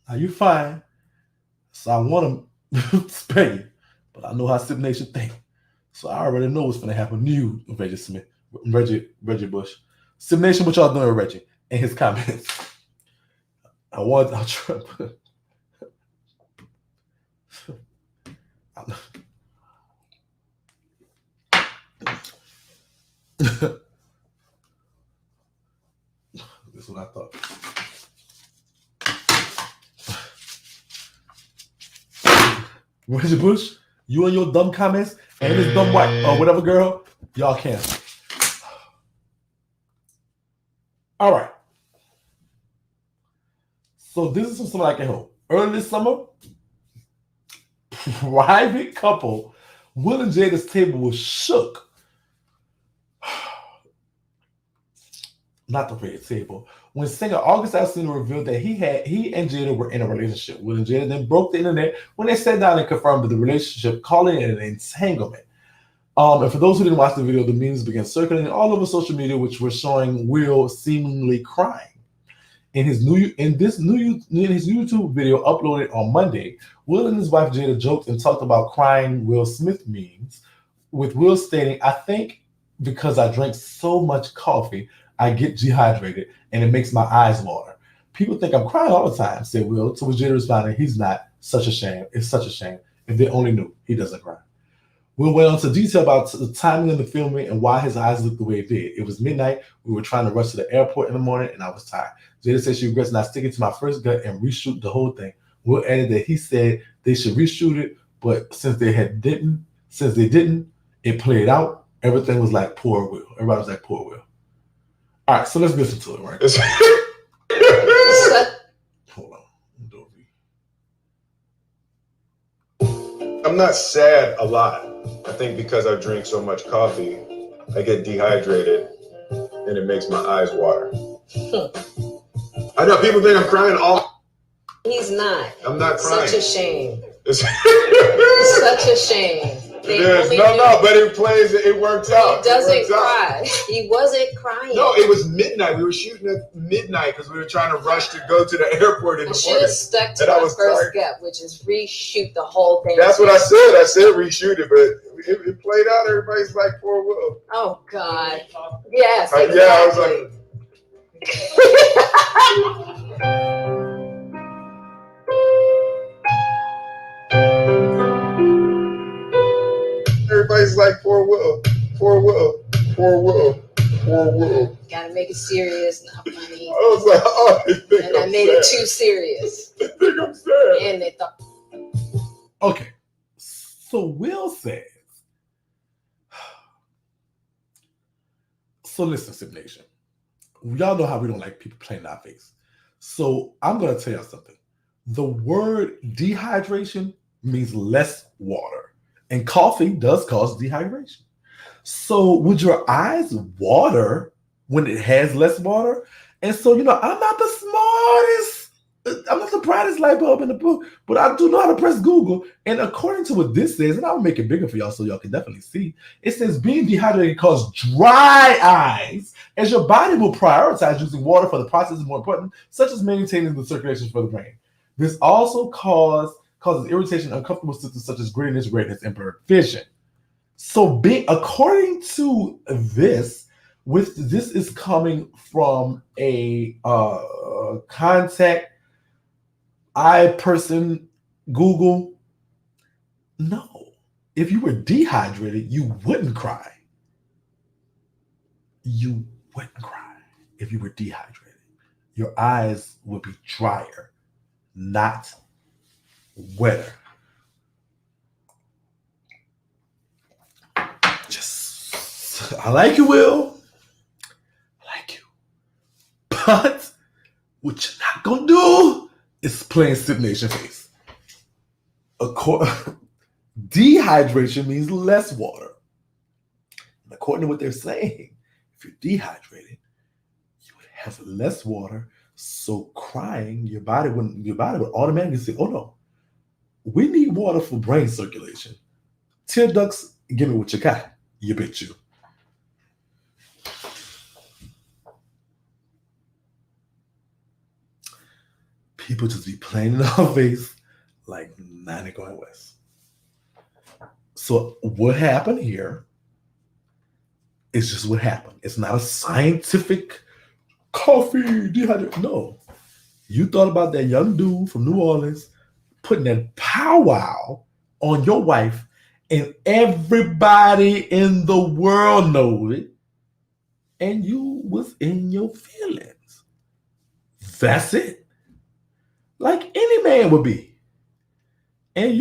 Now you fine. So I want to spare you, but I know how Sip Nation think. So I already know what's going to happen to you, Reggie Bush. Sip Nation, what y'all doing with Reggie in his comments? I'll try. This is what I thought. Reggie Bush, you and your dumb comments and this dumb white or whatever girl, y'all can. All right. So this is something I can help. Early this summer, private couple, Will and Jada's table was shook. Not the red table. When singer August Alsina revealed that he and Jada were in a relationship. Will and Jada then broke the internet when they sat down and confirmed the relationship, calling it an entanglement. And for those who didn't watch the video, the memes began circulating all over social media, which were showing Will seemingly crying. In his YouTube video uploaded on Monday, Will and his wife Jada joked and talked about crying Will Smith memes, with Will stating, "I think because I drank so much coffee, I get dehydrated and it makes my eyes water. People think I'm crying all the time," said Will, to which Jada responded, "He's not. Such a shame. It's such a shame. If they only knew, he doesn't cry." Will went on to detail about the timing of the filming and why his eyes looked the way it did. "It was midnight. We were trying to rush to the airport in the morning, and I was tired." Jada said she regrets not sticking to my first gut and reshoot the whole thing. Will added that he said they should reshoot it, but since they didn't, it played out. Everything was like poor Will. Everybody was like poor Will. All right, so let's listen to it, right? Hold on. I'm not sad a lot. I think because I drink so much coffee, I get dehydrated and it makes my eyes water. I know people think I'm crying all. He's not. I'm not crying. Such a shame. It's Such a shame. It is. No, but it plays, it works out. He doesn't cry. He wasn't crying. No, it was midnight. We were shooting at midnight because we were trying to rush to go to the airport in the morning. I should have stuck to my first gut, which is reshoot the whole thing. That's what I said. I said reshoot it, but it played out. Everybody's like, poor Will. Oh, God. Yes, exactly. Yeah, I was like... Everybody's like, poor Will, poor Will, poor Will, poor Will. Gotta make it serious, not funny. I was like, oh, they think and I'm I made sad. it too serious. They think I'm sad. And they thought. Okay, so Will says, so listen, Sip Nation. Y'all know how we don't like people playing in our face. So I'm going to tell y'all something. The word dehydration means less water. And coffee does cause dehydration. So would your eyes water when it has less water? And so, I'm not the smartest. I'm not the brightest light bulb in the book, but I do know how to press Google. And according to what this says, and I'll make it bigger for y'all so y'all can definitely see, it says being dehydrated causes dry eyes, as your body will prioritize using water for the processes more important, such as maintaining the circulation for the brain. This also causes irritation, uncomfortable symptoms such as giddiness, redness, and blurred vision. So, according to this is coming from a contact eye person, Google. No, if you were dehydrated, you wouldn't cry. You wouldn't cry if you were dehydrated. Your eyes would be drier, not wetter. I like you, Will. I like you. But what you're not gonna do is play in Sip Nation face. Dehydration means less water. And according to what they're saying, if you're dehydrated, you would have less water. So crying, your body would automatically say, "Oh no, we need water for brain circulation. Tear ducts, give me what you got. You bet you." People just be playing in our face like nine going west. So what happened here is just what happened. It's not a scientific coffee dehydrated. No. You thought about that young dude from New Orleans putting that powwow on your wife, and everybody in the world know it, and you was in your feelings. That's it. Like any man would be. And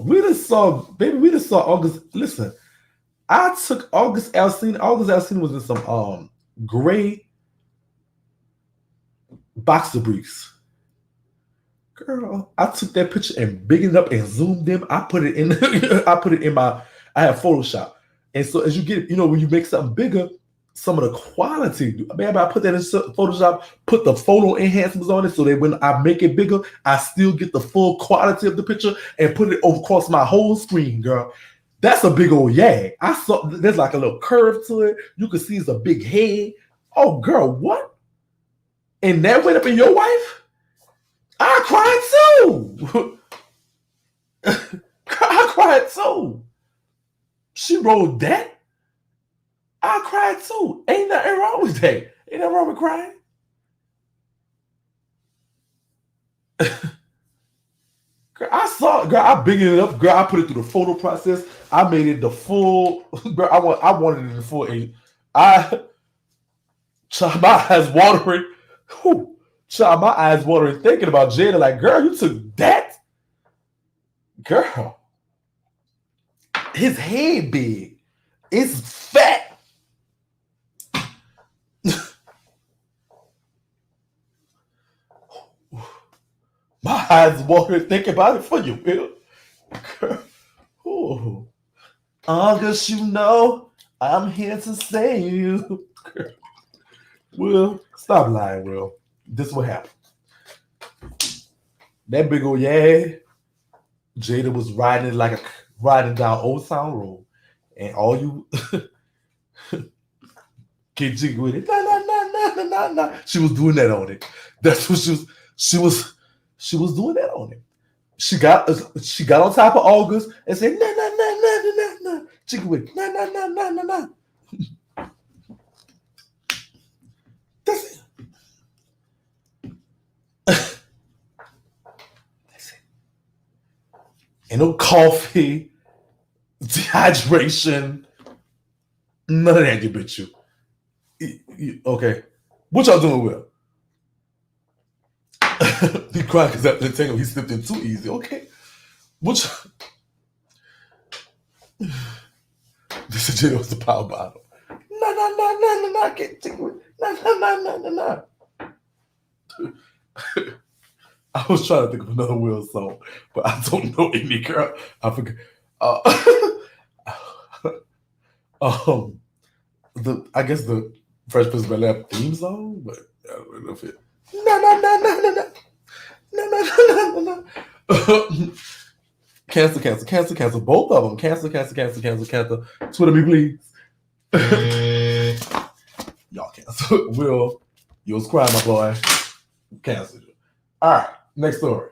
we just saw August. Listen, I took August Alsina. August Alsina was in some gray boxer briefs. Girl, I took that picture and bigged it up and zoomed in. I put it in I have Photoshop. And so as you get, when you make something bigger, some of the quality, I put that in Photoshop, put the photo enhancements on it so that when I make it bigger, I still get the full quality of the picture and put it across my whole screen, girl. That's a big old yay. I saw there's like a little curve to it. You can see it's a big head. Oh, girl, what? and that went up in your wife, I cried too. I cried too. She wrote that. I cried too. Ain't nothing wrong with that. Ain't nothing wrong with crying. Girl, I saw it. Girl, I bigged it up. Girl, I put it through the photo process. I made it the full. Girl, I wanted it in the full. I child, my eyes watering. Whew, child, my eyes watering thinking about Jada. Like, girl, you took that? Girl, his head big. It's fat. My eyes watering thinking about it for you, Will. Girl. Ooh. August, you know, I'm here to save you. Girl. Will, stop lying, Will. This is what happened. That big old Jada was riding down Old Town Road, and all you get jiggy with it. Nah. She was doing that on it. That's what she was doing that on it. She got on top of August and said nah. Jiggy with it. Nah. That's it. Ain't no coffee, dehydration, none of that, you bitch. Okay. What y'all doing, Will? He cried because after the tango he slipped in too easy. Okay. What this is Jada was the power bottle. Nah. Get jiggy. Nah. I was trying to think of another Will song, but I don't know any, girl. I forget. I guess the Fresh Prince of Bel-Air theme song, but I don't know if it. No. Cancel. Both of them. Cancel. Twitter me, please. Y'all cancel. Will, you was crying, my boy. Cancel. All right, next story.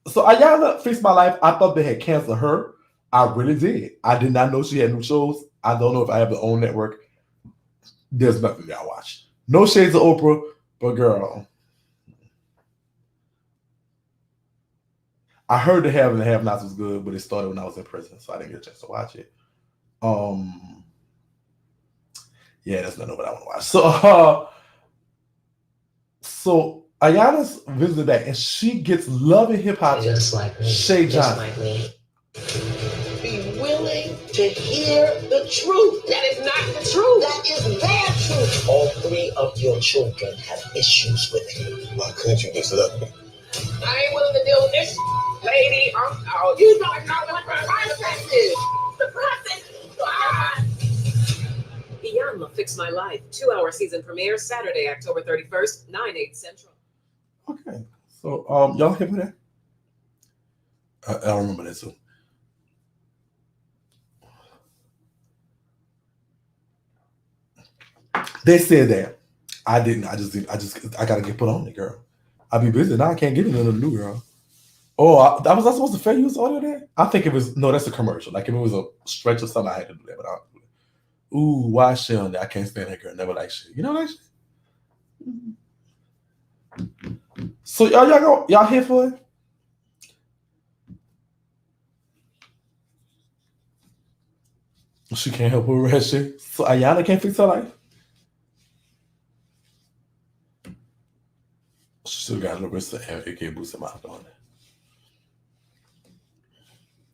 So Ayana Fixed My Life. I thought they had canceled her. I really did. I did not know she had new shows. I don't know if I have the own network. There's nothing that I watch. No shades of Oprah, but girl, I heard the Have and the Have-Nots was good, but it started when I was in prison, so I didn't get a chance to watch it. Yeah, that's not what I want to watch. So Ayana's visited back, and she gets love in hip hop. Just like me. Shay Just Johnson. like me. Be willing to hear the truth. That is not the truth. That is their truth. All three of your children have issues with you. Why couldn't you just let me? I ain't willing to deal with this, lady. I'm out. You don't know what the process is. The process. Beyond Fix My Life, 2-hour season premiere Saturday, October 31st, 9/8 Central. Okay, so y'all hit with that? I don't remember that too. They said that. I didn't. I gotta get put on it, girl. I'll be busy now. I can't get into the new girl. Oh, was I supposed to fair use audio there? I think it was that's a commercial. Like if it was a stretch or something, I had to do that, but I don't do it. Ooh, why shit on that? I can't stand that girl. Never like shit. You know that shit? So y'all here for it? She can't help her red shit. So Ayana can't fix her life. She still got a little bit of AK boost in my mouth on it.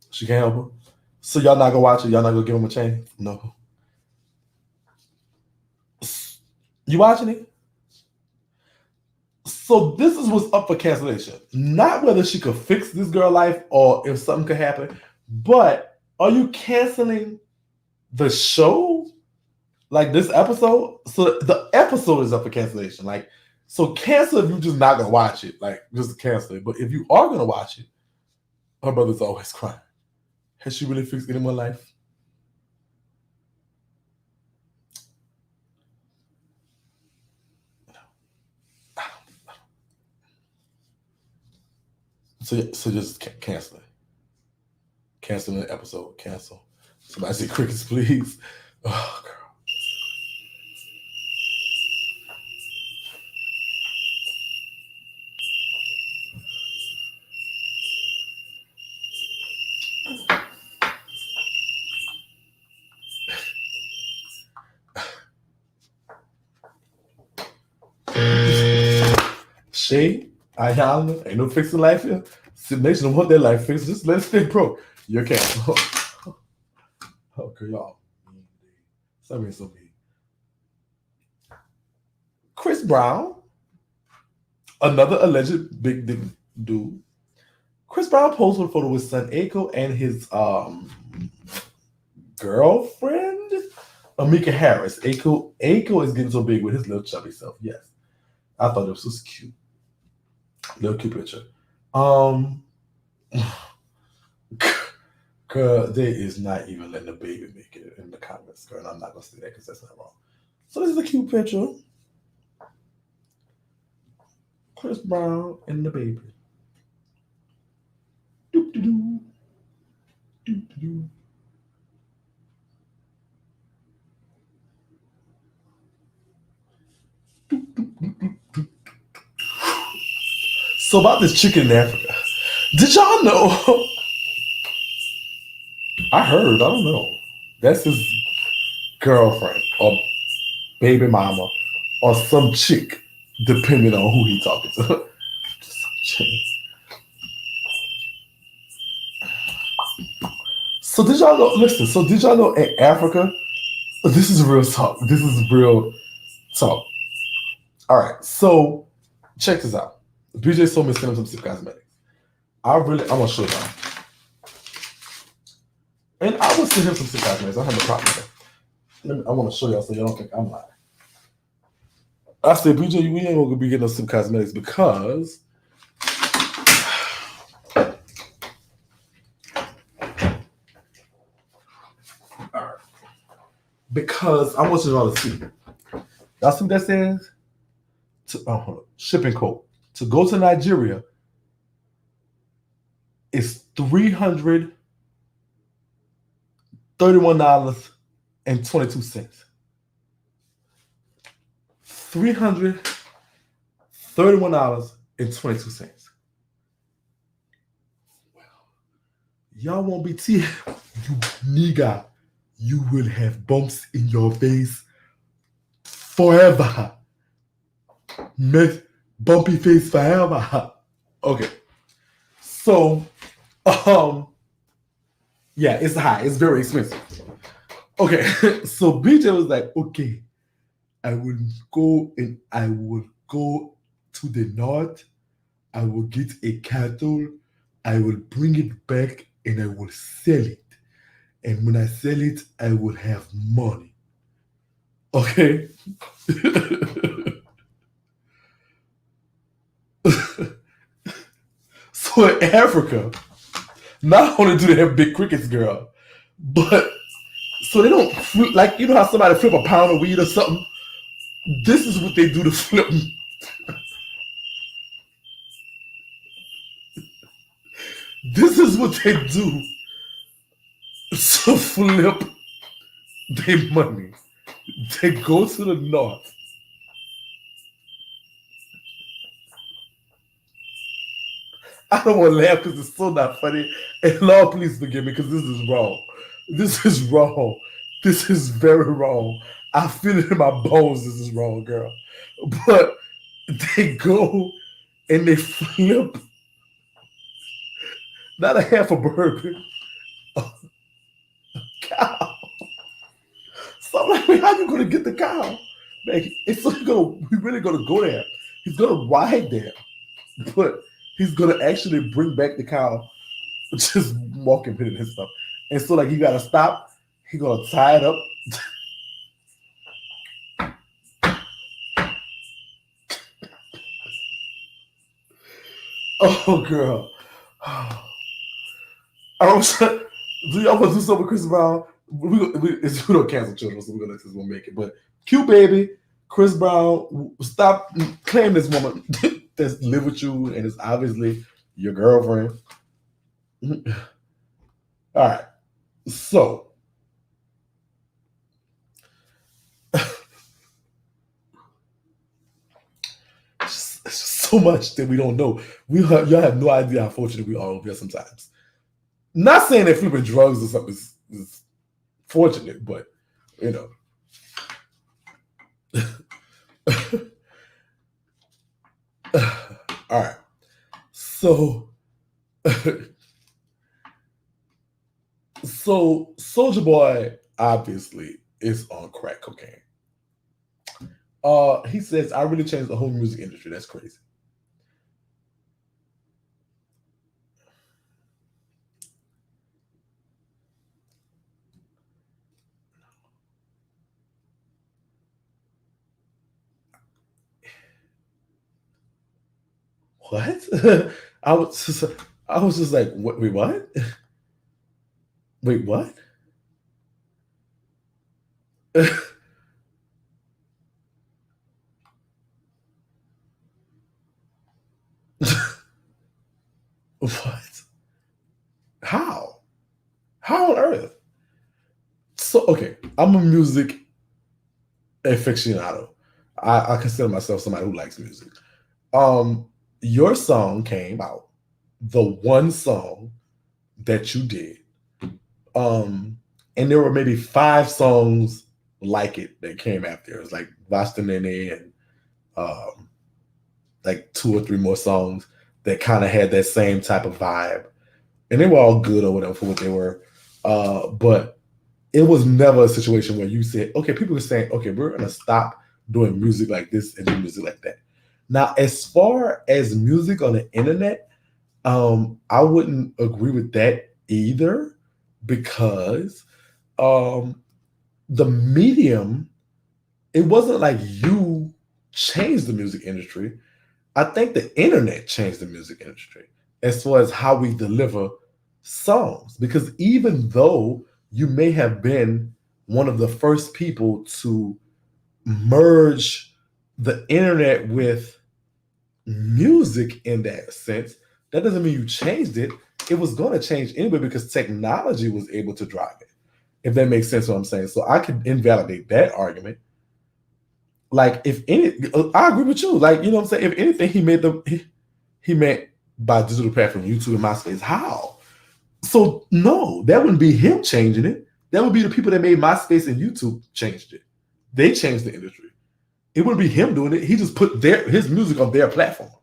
She can't help her. So y'all not gonna watch it? Y'all not gonna give him a chance? No. You watching it? So this is what's up for cancellation. Not whether she could fix this girl life or if something could happen, but are you canceling the show? Like this episode? So the episode is up for cancellation. Like, so cancel if you're just not gonna watch it. Like, just cancel it. But if you are gonna watch it, her brother's always crying. Has she really fixed anyone's life? No. So just cancel it. Cancel the episode. Cancel. Somebody say crickets, please. Oh, girl. Shay, Ayala, ain't no fixing life here. Sim Nation don't want their life fixed. Just let it stay broke. You're canceled. Okay, y'all. Something so mean. Chris Brown, another alleged big dick dude. Chris Brown posted a photo with son Aiko and his girlfriend, Amika Harris. Aiko is getting so big with his little chubby self. Yes. I thought this was cute. Little cute picture. Girl, there is not even letting the baby make it in the comments, girl. And I'm not gonna say that because that's not wrong. So this is a cute picture. Chris Brown and the baby. Doop doo doo. Doop doo doo. So about this chicken in Africa, did y'all know? I heard, I don't know. That's his girlfriend or baby mama or some chick, depending on who he talking to. Just some chick. So did y'all know? Listen. So did y'all know in Africa? This is real talk. This is real talk. All right. So check this out. BJ told me to send him some Sip Cosmetics. I'm gonna show y'all. And I will send him some Sip Cosmetics. I have no problem with that. I want to show y'all so y'all don't think I'm lying. I said, BJ, we ain't gonna be getting some cosmetics because I want you all to see. Y'all see what that says? Hold on. Shipping code. To go to Nigeria is $331.22. $331.22. Well, y'all won't be you nigga. You will have bumps in your face forever. Bumpy face forever. Okay. So, yeah, it's high. It's very expensive. Okay. So BJ was like, okay, I will go to the north. I will get a cattle. I will bring it back and I will sell it. And when I sell it, I will have money. Okay. So in Africa, not only do they have big crickets, girl, but so they don't flip, like, you know how somebody flip a pound of weed or something? This is what they do to flip. This is what they do to flip their money. They go to the north. I don't want to laugh because it's so not funny. And Lord, please forgive me because this is wrong. This is wrong. This is very wrong. I feel it in my bones. This is wrong, girl. But they go and they flip not a half a bourbon, a cow. So I'm like, how you gonna get the cow? Man, it's like we're really gonna go there. He's gonna ride there, but he's gonna actually bring back the cow, just walking with it and stuff. And so, like, you gotta stop. He gonna tie it up. Oh, girl. Do y'all want to do something with Chris Brown? We don't cancel children, so we're gonna let this one make it. But cute baby, Chris Brown, stop claiming this woman that's live with you and is obviously your girlfriend. All right. So it's just so much that we don't know. Y'all have no idea how fortunate we are over here sometimes. Not saying that flipping drugs or something is fortunate, but you know. All right. So so Soulja Boy obviously is on crack cocaine. He says, I really changed the whole music industry. That's crazy. What? I was just like, wait, what? Wait, what? What? How? How on earth? So, okay, I'm a music aficionado. I consider myself somebody who likes music. Your song came out, the one song that you did. And there were maybe 5 songs like it that came after. It was like Vasta Nene and like 2 or 3 more songs that kind of had that same type of vibe. And they were all good or whatever for what they were. But it was never a situation where you said, okay, people were saying, okay, we're going to stop doing music like this and do music like that. Now, as far as music on the internet, I wouldn't agree with that either, because the medium, it wasn't like you changed the music industry. I think the internet changed the music industry as far as how we deliver songs, because even though you may have been one of the first people to merge the internet with music in that sense, that doesn't mean you changed it. It was going to change anyway because technology was able to drive it, if that makes sense what I'm saying. So I could invalidate that argument. Like, if any, I agree with you. Like, you know what I'm saying? If anything, he meant by digital platform, YouTube and MySpace. How? So no, that wouldn't be him changing it. That would be the people that made MySpace and YouTube changed it. They changed the industry. It wouldn't be him doing it. He just put his music on their platforms.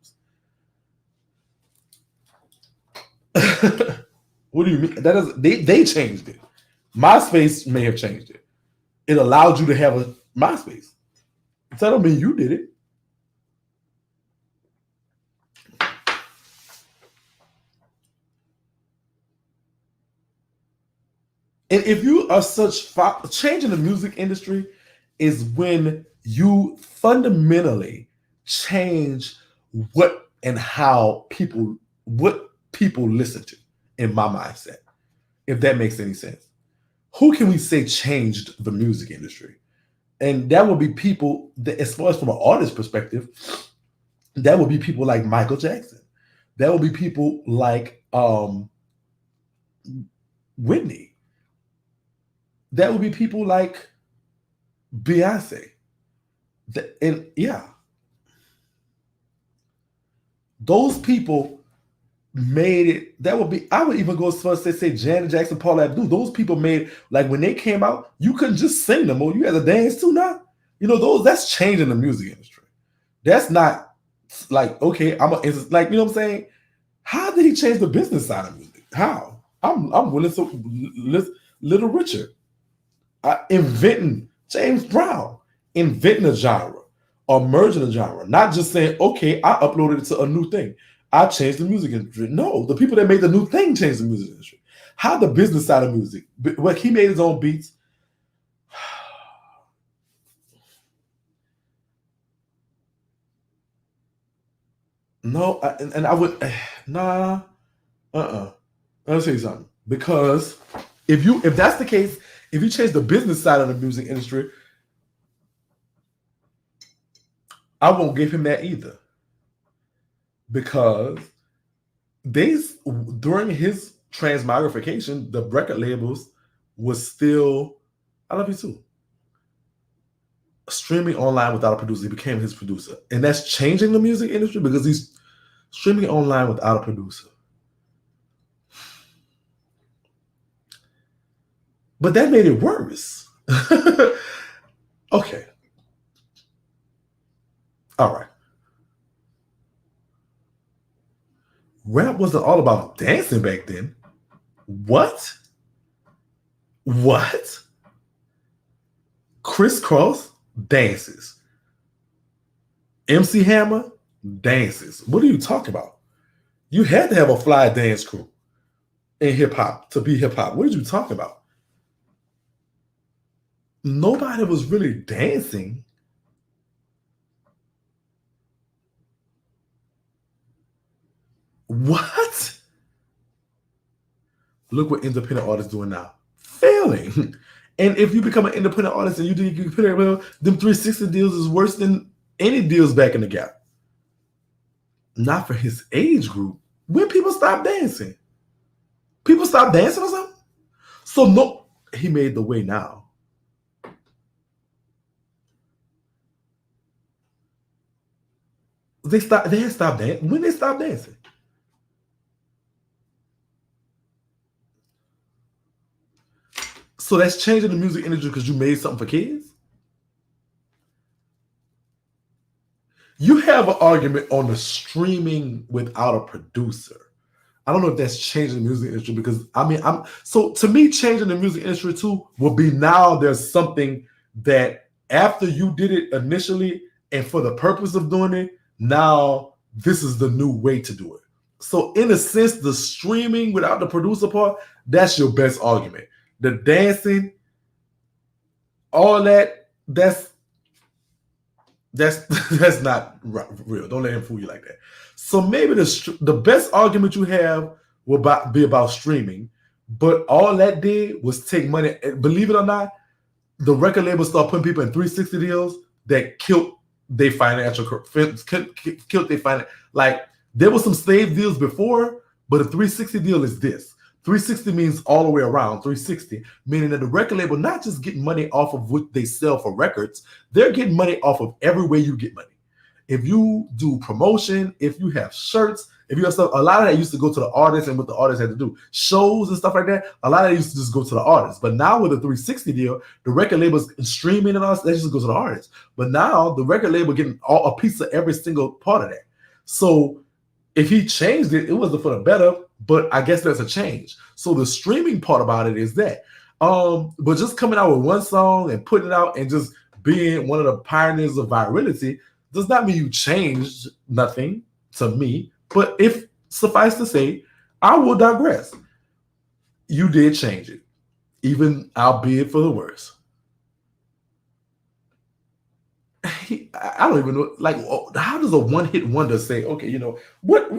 What do you mean? That is, they changed it. MySpace may have changed it. It allowed you to have a MySpace. So that don't mean you did it. And if you are changing the music industry is when you fundamentally change what and how people listen to, in my mindset, if that makes any sense. Who can we say changed the music industry? And that would be people that, as far as from an artist perspective, that would be people like Michael Jackson. That would be people like Whitney. That would be people like Beyonce. And yeah, those people made it. That would be, I would even go as far as to say Janet Jackson, Paula Abdul. Those people made, like, when they came out, you couldn't just sing them, or you had to dance too now. You know, that's changing the music industry. That's not like, okay, it's like, you know what I'm saying? How did he change the business side of music? How? I'm willing to Little Richard. Inventing James Brown, inventing a genre or merging a genre, not just saying, okay, I uploaded it to a new thing. I changed the music industry. No, the people that made the new thing changed the music industry. How the business side of music? Well, he made his own beats. No, I would, I'll tell you something. Because if that's the case, if you change the business side of the music industry, I won't give him that either. Because during his transmogrification, the record labels was still, I love you too, streaming online without a producer. He became his producer, and that's changing the music industry because he's streaming online without a producer. But that made it worse. Okay. All right. Rap wasn't all about dancing back then. What? Crisscross dances. MC Hammer dances. What are you talking about? You had to have a fly dance crew in hip hop to be hip hop. What are you talking about? Nobody was really dancing. What? Look what independent artists doing now. Failing. And if you become an independent artist and you do independent, well, them 360 deals is worse than any deals back in the gap. Not for his age group. When people stop dancing. People stop dancing or something? So no, he made the way now. They had stopped dancing. When they stopped dancing? So that's changing the music industry because you made something for kids? You have an argument on the streaming without a producer. I don't know if that's changing the music industry because so to me, changing the music industry too will be now there's something that after you did it initially and for the purpose of doing it, now this is the new way to do it. So in a sense, the streaming without the producer part, that's your best argument. The dancing, all that's not real. Don't let him fool you like that. So maybe the best argument you have will be about streaming, but all that did was take money. Believe it or not, the record labels start putting people in 360 deals that killed their financial, killed their finance. Like there was some slave deals before, but a 360 deal is this. 360 means all the way around. 360 meaning that the record label not just getting money off of what they sell for records, they're getting money off of every way you get money. If you do promotion, if you have shirts, if you have stuff, a lot of that used to go to the artists and what the artists had to do. Shows and stuff like that, a lot of that used to just go to the artists. But now with the 360 deal, the record labels streaming and all that just goes to the artists. But now the record label getting a piece of every single part of that. So if he changed it, it wasn't for the better, but I guess there's a change. So the streaming part about it is that. But just coming out with one song and putting it out and just being one of the pioneers of virality does not mean you changed nothing to me. But if suffice to say, I will digress. You did change it, even albeit for the worse. I don't even know, like, how does a one-hit wonder say, okay, you know, what?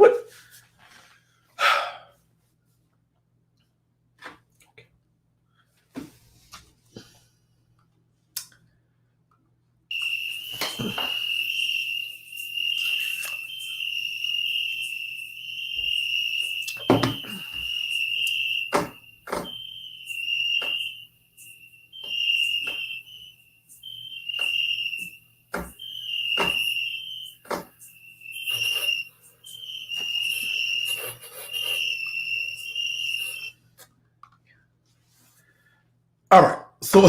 All right, so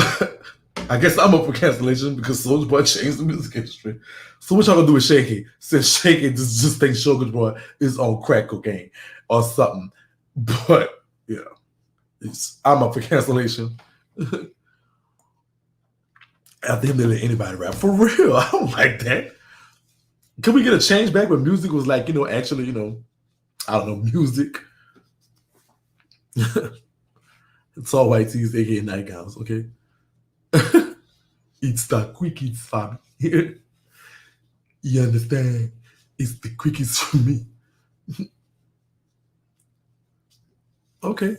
I guess I'm up for cancellation because Soulja Boy changed the music industry. So what y'all gonna do with Shakie? Since Shakie just thinks Soulja Boy is on crack cocaine or something. But yeah, I'm up for cancellation. After him, they let anybody rap. For real, I don't like that. Can we get a change back when music was like, you know, actually, you know, I don't know, music? It's all white tees, aka nightgowns, okay? It's the quickest for me. You understand? It's the quickest for me. Okay.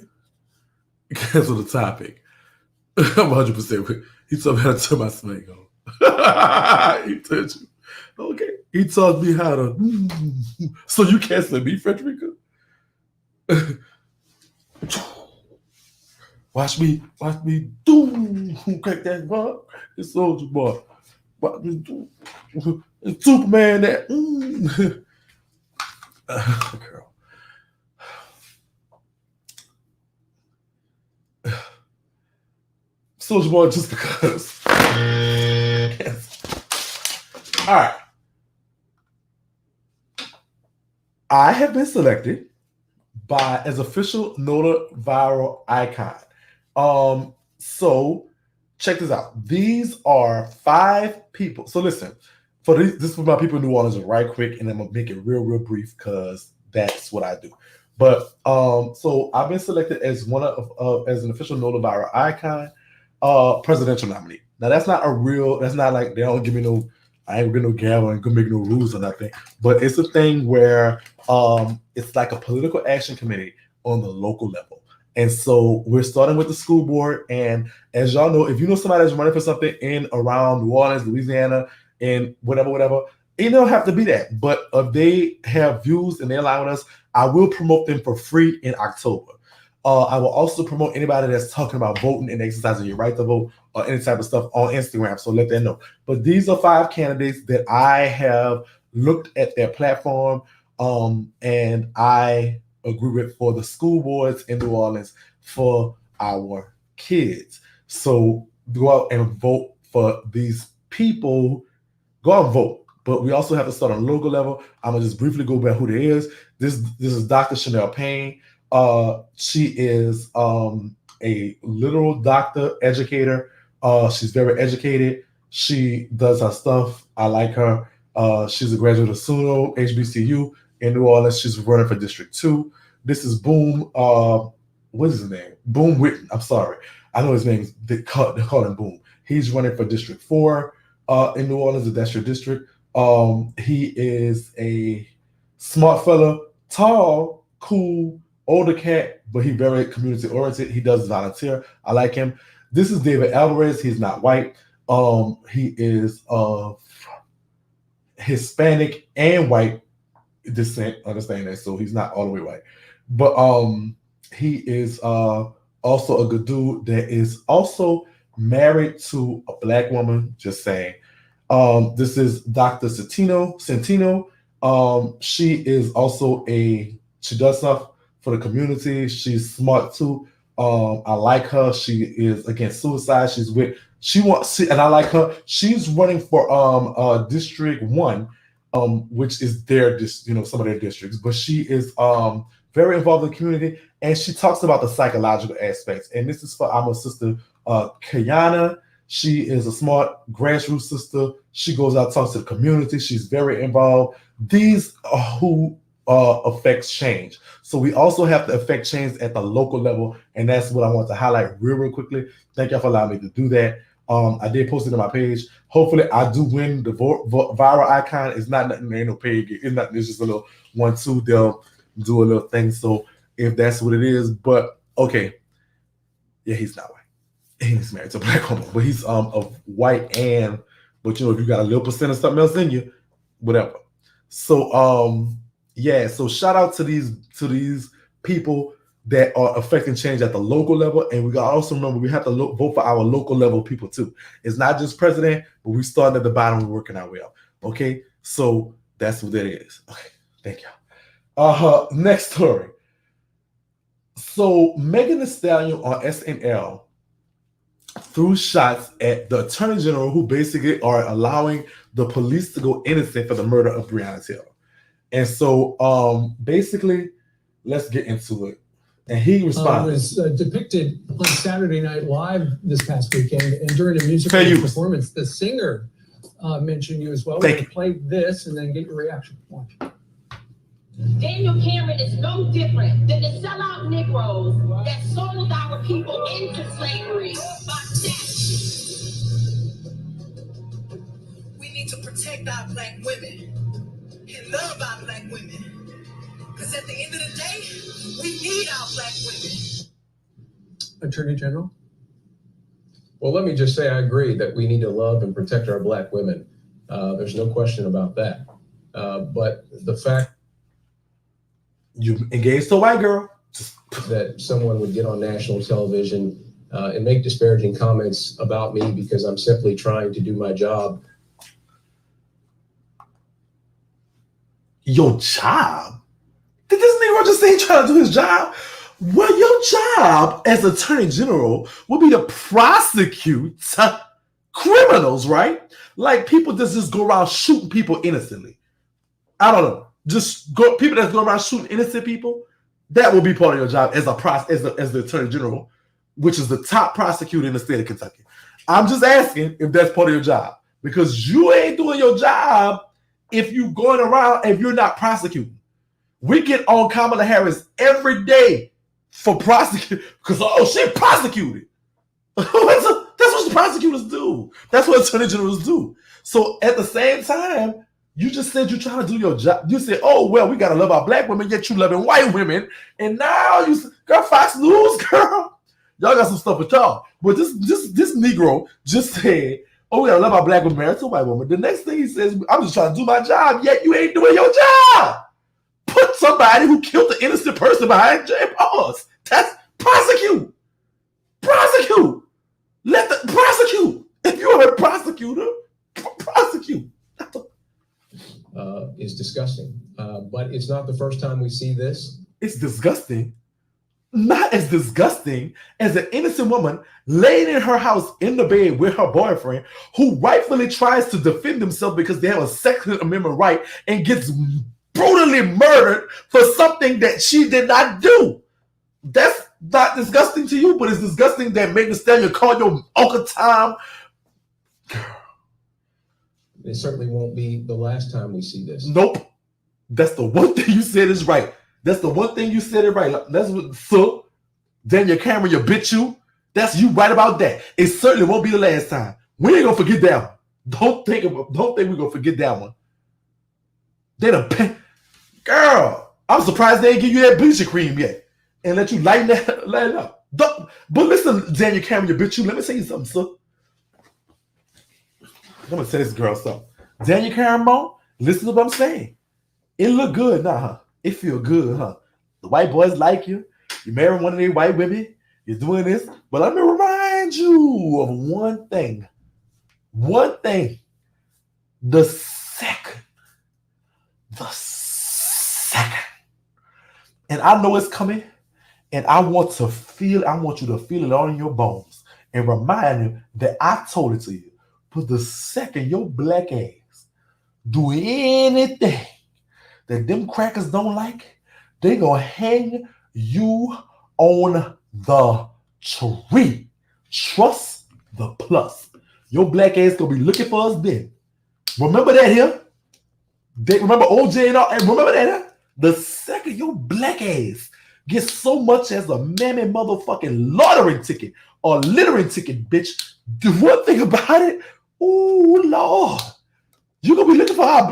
Cancel the topic. I'm 100% with. He taught me how to turn my snake on. He taught you. Okay. He taught me how to. So you canceling me, Frederica? Watch me do crack that boy. It's Soulja Boy. Watch me do. It's Superman that. Girl. Soulja Boy just because. Yes. All right. I have been selected as official Nota Viral Icon. So check this out. These are 5 people. So listen, for this is for my people in New Orleans, right quick, and I'm gonna make it real brief because that's what I do. But so I've been selected as one of as an official Nota Viral Icon, presidential nominee. Now that's not like they don't give me no. I ain't gonna no gavel and gonna make no rules or nothing. But it's a thing where it's like a political action committee on the local level. And so we're starting with the school board. And as y'all know, if you know somebody that's running for something in around New Orleans, Louisiana, and whatever, it don't have to be that. But if they have views and they align with us, I will promote them for free in October. I will also promote anybody that's talking about voting and exercising your right to vote or any type of stuff on Instagram. So let them know. But these are 5 candidates that I have looked at their platform and I agree with for the school boards in New Orleans for our kids. So go out and vote for these people. Go out and vote. But we also have to start on a local level. I'm gonna just briefly go back who there is. This is Dr. Chanel Payne. She is a literal doctor, educator. She's very educated. She does her stuff. I like her. She's a graduate of SUNO, HBCU in New Orleans. She's running for District 2. This is Boom. What is his name? Boom Witten. I'm sorry. I know his name. They call him Boom. He's running for District 4 in New Orleans, if that's your district. He is a smart fella, tall, cool, older cat, but he's very community oriented. He does volunteer. I like him. This is David Alvarez. He's not white. He is of Hispanic and white descent. Understand that? So he's not all the way white. But he is also a good dude that is also married to a Black woman. Just saying. This is Dr. Centino. She is also she does stuff for the community. She's smart too. I like her. She is against suicide. And I like her. She's running for District 1, which is some of their districts. But she is very involved in the community, and she talks about the psychological aspects. And this is for our sister Kayana. She is a smart grassroots sister. She goes out, talks to the community. She's very involved. These are who affects change. So we also have to affect change at the local level, and that's what I want to highlight real quickly. Thank y'all for allowing me to do that. I did post it on my page. Hopefully, I do win the viral icon. It's not nothing. Ain't no paid. It's not. It's just a little 1-2. They'll do a little thing. So if that's what it is, but okay, yeah, he's not white. He's married to a Black woman, but he's of white but if you got a little percent of something else in you, whatever. So yeah, so shout out to these people that are affecting change at the local level, and we got to also remember we have to vote for our local level people too. It's not just president, but we starting at the bottom and working our way up. Okay, so that's what that is. Okay, thank y'all. Next story. So Megan Thee Stallion on SNL threw shots at the attorney general, who basically are allowing the police to go innocent for the murder of Breonna Taylor. And so basically, let's get into it. And he responded. Was depicted on Saturday Night Live this past weekend, and during a musical performance, the singer mentioned you as well. We're going to play this and then get your reaction. Watch. Daniel Cameron is no different than the sellout Negroes that sold our people into slavery. We need to protect our Black women and love our Black women, because at the end of the day, we need our Black women. Attorney General? Well, let me just say I agree that we need to love and protect our Black women. There's no question about that. But the fact you engaged to a white girl. that someone would get on national television and make disparaging comments about me because I'm simply trying to do my job. Your job? Did this nigga just say he trying to do his job? Well, your job as Attorney General will be to prosecute criminals, right? Like people that just go around shooting people innocently. I don't know. People that go around shooting innocent people. That will be part of your job as the Attorney General, which is the top prosecutor in the state of Kentucky. I'm just asking if that's part of your job because you ain't doing your job if you going around if you're not prosecuting. We get on Kamala Harris every day for prosecuting because she prosecuted. That's what the prosecutors do. That's what Attorney Generals do. So at the same time, you just said you're trying to do your job. You said, oh, well, we got to love our black women, yet you loving white women. And now girl, Fox News, girl. Y'all got some stuff with y'all. But this Negro just said, oh, we got to love our black women married to a white woman. The next thing he says, I'm just trying to do my job, yet you ain't doing your job. Put somebody who killed the innocent person behind jail bars. That's prosecute. Prosecute. Prosecute. If you're a prosecutor, prosecute. Is disgusting. But it's not the first time we see this. It's disgusting. Not as disgusting as an innocent woman laying in her house in the bed with her boyfriend who rightfully tries to defend himself because they have a Second Amendment right and gets brutally murdered for something that she did not do. That's not disgusting to you, but it's disgusting that Megan Thee Stallion called your Uncle Tom. It certainly won't be the last time we see this. Nope. That's the one thing you said is right. That's the one thing you said it right. That's what, so Daniel Cameron, you bitch you. That's you right about that. It certainly won't be the last time. We ain't gonna forget that one. Don't think we're gonna forget that one. They done girl, I'm surprised they ain't give you that bleaching cream yet and let you lighten it up. But listen, Daniel Cameron, you bitch you. Let me tell you something, sir. I'm gonna tell this girl something. Daniel Cameron, listen to what I'm saying. It look good now, huh? It feel good, huh? The white boys like you. You marry one of these white women. You're doing this. But let me remind you of one thing. One thing. The second. And I know it's coming. And I want you to feel it all in your bones. And remind you that I told it to you. But the second your black ass do anything that them crackers don't like, they gonna hang you on the tree. Trust the plus. Your black ass gonna be looking for us then. Remember that here? Remember OJ and all? And remember that here? The second your black ass gets so much as a mammy motherfucking lottery ticket or littering ticket, bitch. The one thing about it, oh Lord, you're gonna be looking for us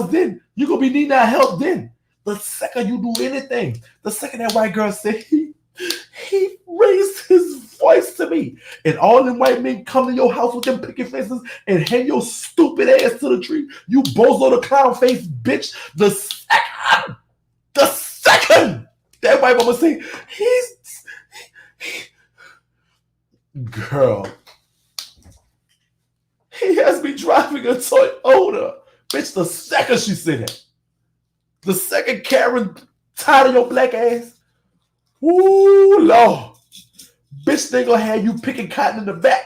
then. You're gonna be needing our help then. The second you do anything, the second that white girl said he raised his voice to me, and all them white men come to your house with them picket fences and hang your stupid ass to the tree, you bozo the clown face bitch. The second that white mama say girl, he has me driving a Toyota. Bitch, the second she said that. The second Karen tired of your black ass. Ooh, Lord. Bitch, they gonna have you picking cotton in the back.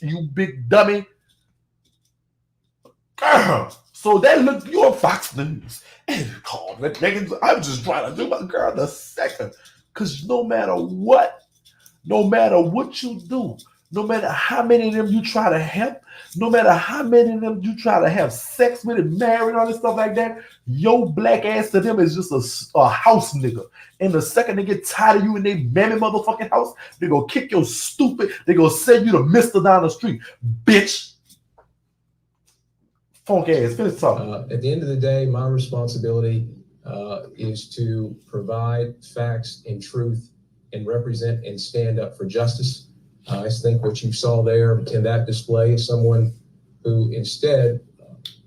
You big dummy. Girl. So that look, you on Fox News. And I'm just trying to do my girl the second. Because no matter what you do, no matter how many of them you try to help, no matter how many of them you try to have sex with and marry and all this stuff like that, your black ass to them is just a house nigga. And the second they get tired of you in their mammy motherfucking house, they gonna kick your stupid, they gonna send you to Mr. down the street. Bitch. Funk ass, finish talking. At the end of the day, my responsibility is to provide facts and truth and represent and stand up for justice. I think what you saw there in that display is someone who instead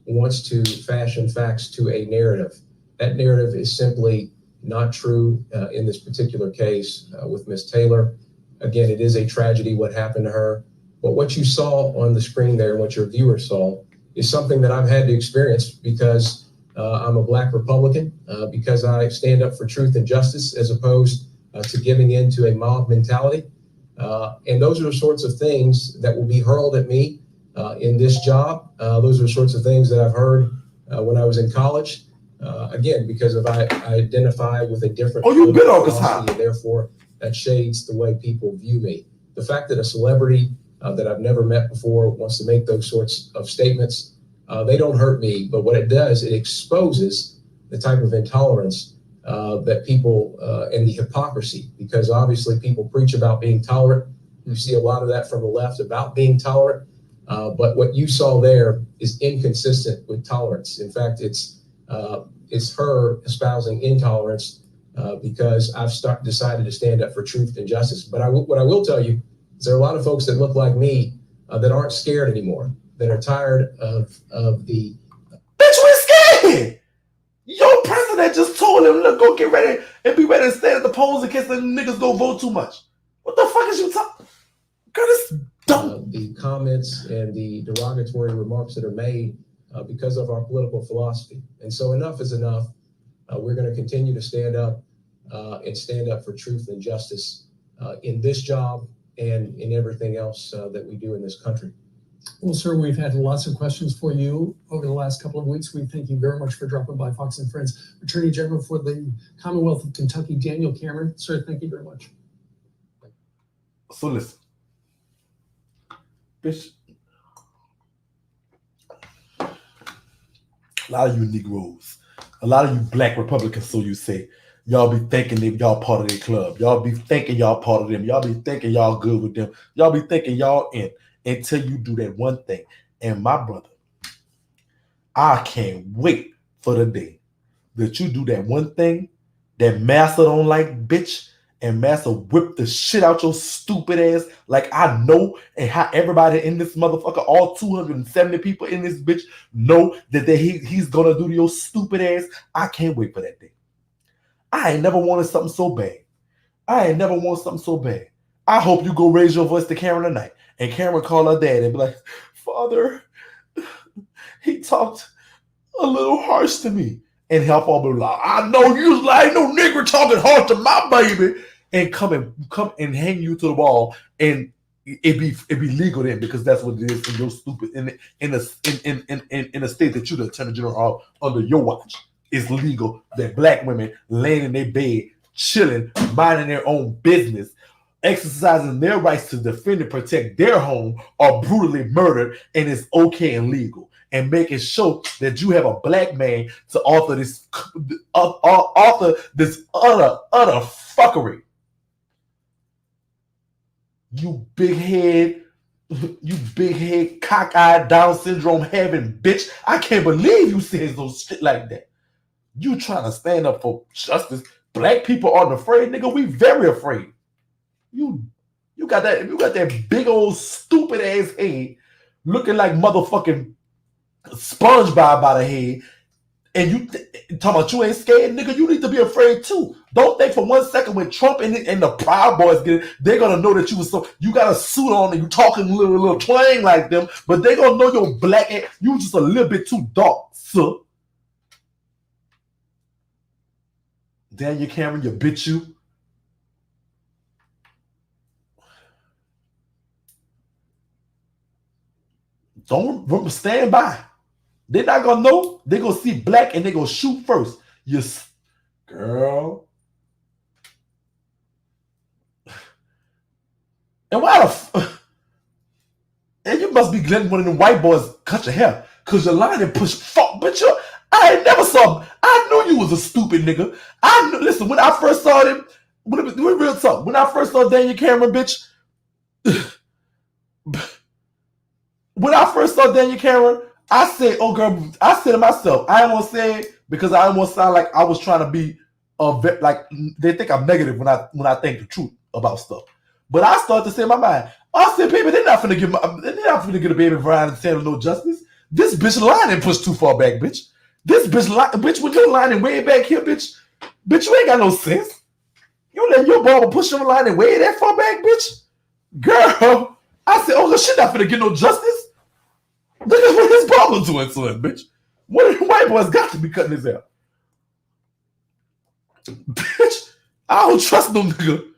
wants to fashion facts to a narrative. That narrative is simply not true in this particular case with Miss Taylor. Again, it is a tragedy what happened to her. But what you saw on the screen there, and what your viewers saw, is something that I've had to experience because I'm a Black Republican, because I stand up for truth and justice as opposed to giving in to a mob mentality. And those are the sorts of things that will be hurled at me in this job. Those are the sorts of things that I've heard when I was in college. Again, because I identify with a different philosophy, and therefore that shades the way people view me. The fact that a celebrity that I've never met before wants to make those sorts of statements, they don't hurt me, but what it does, it exposes the type of intolerance that people and the hypocrisy, because obviously people preach about being tolerant. You see a lot of that from the left about being tolerant, but what you saw there is inconsistent with tolerance. In fact, it's her espousing intolerance because I've decided to stand up for truth and justice. But what I will tell you is there are a lot of folks that look like me that aren't scared anymore, that are tired of the... Bitch, we're scared! Your president just told him, look, go get ready and be ready to stand at the polls in case the niggas go vote too much. What the fuck is you talking? Girl, this dumb. The comments and the derogatory remarks that are made because of our political philosophy. And so enough is enough. We're going to continue to stand up and stand up for truth and justice in this job and in everything else that we do in this country. Well, sir, we've had lots of questions for you over the last couple of weeks. We thank you very much for dropping by Fox and Friends. Attorney General for the Commonwealth of Kentucky, Daniel Cameron. Sir, thank you very much. So listen, bitch, a lot of you Negroes, a lot of you Black Republicans, so you say, y'all be thinking that y'all part of their club. Y'all be thinking y'all part of them. Y'all be thinking y'all good with them. Y'all be thinking y'all in until you do that one thing. And my brother, I can't wait for the day that you do that one thing that Massa don't like, bitch, and Massa whip the shit out your stupid ass like I know, and how everybody in this motherfucker, all 270 people in this bitch know that he's gonna do to your stupid ass. I can't wait for that day. I ain't never wanted something so bad. I hope you go raise your voice to Karen tonight, and Karen call her dad and be like, Father, he talked a little harsh to me. And help all be like, I know you like no nigger talking harsh to my baby, and come and hang you to the wall, and it be legal then, because that's what it is in your stupid in a state that you the Attorney General are under your watch. It's legal that Black women laying in their bed, chilling, minding their own business, exercising their rights to defend and protect their home, are brutally murdered, and it's okay and legal. And making sure that you have a Black man to author this utter fuckery. You big head, cockeyed, Down syndrome having bitch. I can't believe you said those shit like that. You trying to stand up for justice. Black people aren't afraid, nigga. We very afraid. You got that big old stupid ass head looking like motherfucking SpongeBob by the head, and you talking about you ain't scared, nigga. You need to be afraid too. Don't think for 1 second when Trump and the Proud Boys get it, they're gonna know that you got a suit on and you talking a little twang like them, but they gonna know your black ass. You just a little bit too dark, sir. Daniel Cameron, you bitch you. Don't stand by. They're not gonna know. They're gonna see black and they're gonna shoot first. Girl. And and you must be letting one of them white boys cut your hair, cause your line and push fuck, bitch. I ain't never saw. I knew you was a stupid nigga. Listen, when I first saw him, real talk. When I first saw Daniel Cameron, bitch. When I first saw Daniel Cameron, I said, oh girl, I said to myself, I ain't want to say it because I didn't want to sound like I was trying to be like they think I'm negative when I think the truth about stuff. But I started to say in my mind, I said, baby, they're not finna get a baby Brian and Sandler no justice. This bitch line and push too far back, bitch. This bitch, bitch, when your line and way back here, bitch, Bitch, you ain't got no sense. You let your barber push your line and way that far back, bitch. Girl, I said, oh, she not finna get no justice. Look at what his barber doing to him, bitch. What the white boys got to be cutting his hair? Bitch, I don't trust no nigga.